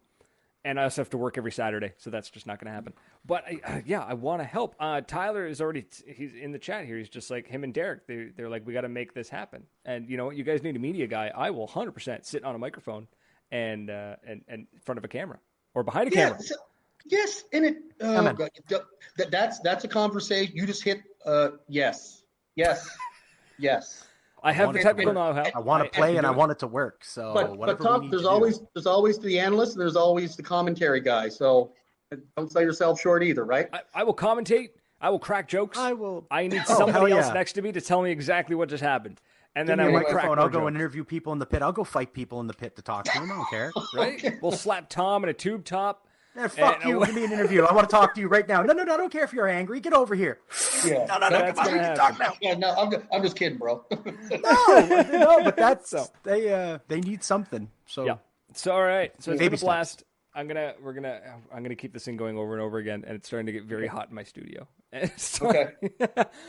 Speaker 1: I also have to work every Saturday, so that's just not going to happen. But, I want to help. Tyler is he's in the chat here. He's just like him and Derek. They're like, we got to make this happen. And you know what? You guys need a media guy. I will 100% sit on a microphone and in front of a camera or behind a camera.
Speaker 3: So, yes, and it that's a conversation. You just hit yes.
Speaker 1: I have the technical know-how.
Speaker 2: I want to play and I want it to work. So,
Speaker 3: but Tom, there's always the analyst and there's always the commentary guy. So don't sell yourself short either, right?
Speaker 1: I will commentate. I will crack jokes. I need somebody else next to me to tell me exactly what just happened. And then I will crack more
Speaker 2: I'll go
Speaker 1: jokes.
Speaker 2: and interview people in the pit. I'll go fight people in the pit to talk to them. I don't care.
Speaker 1: Right?
Speaker 3: Okay.
Speaker 1: We'll slap Tom in a tube top.
Speaker 2: Fuck you. Give me an interview. I want to talk to you right now. No, I don't care if you're angry. Get over here.
Speaker 3: Yeah.
Speaker 2: No, come on, we can talk now.
Speaker 3: Yeah, no, I'm just kidding, bro.
Speaker 2: No, but that's they need something. So
Speaker 1: yeah. So all right. So it's
Speaker 2: Baby
Speaker 1: been a blast. I'm gonna keep this thing going over and over again, and it's starting to get very hot in my studio.
Speaker 3: Okay.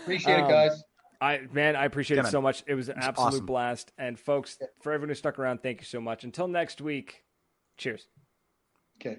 Speaker 3: Appreciate it, guys.
Speaker 1: I appreciate it so much. It was an absolute
Speaker 2: awesome.
Speaker 1: blast. And folks, for everyone who stuck around, thank you so much. Until next week, cheers.
Speaker 3: Okay.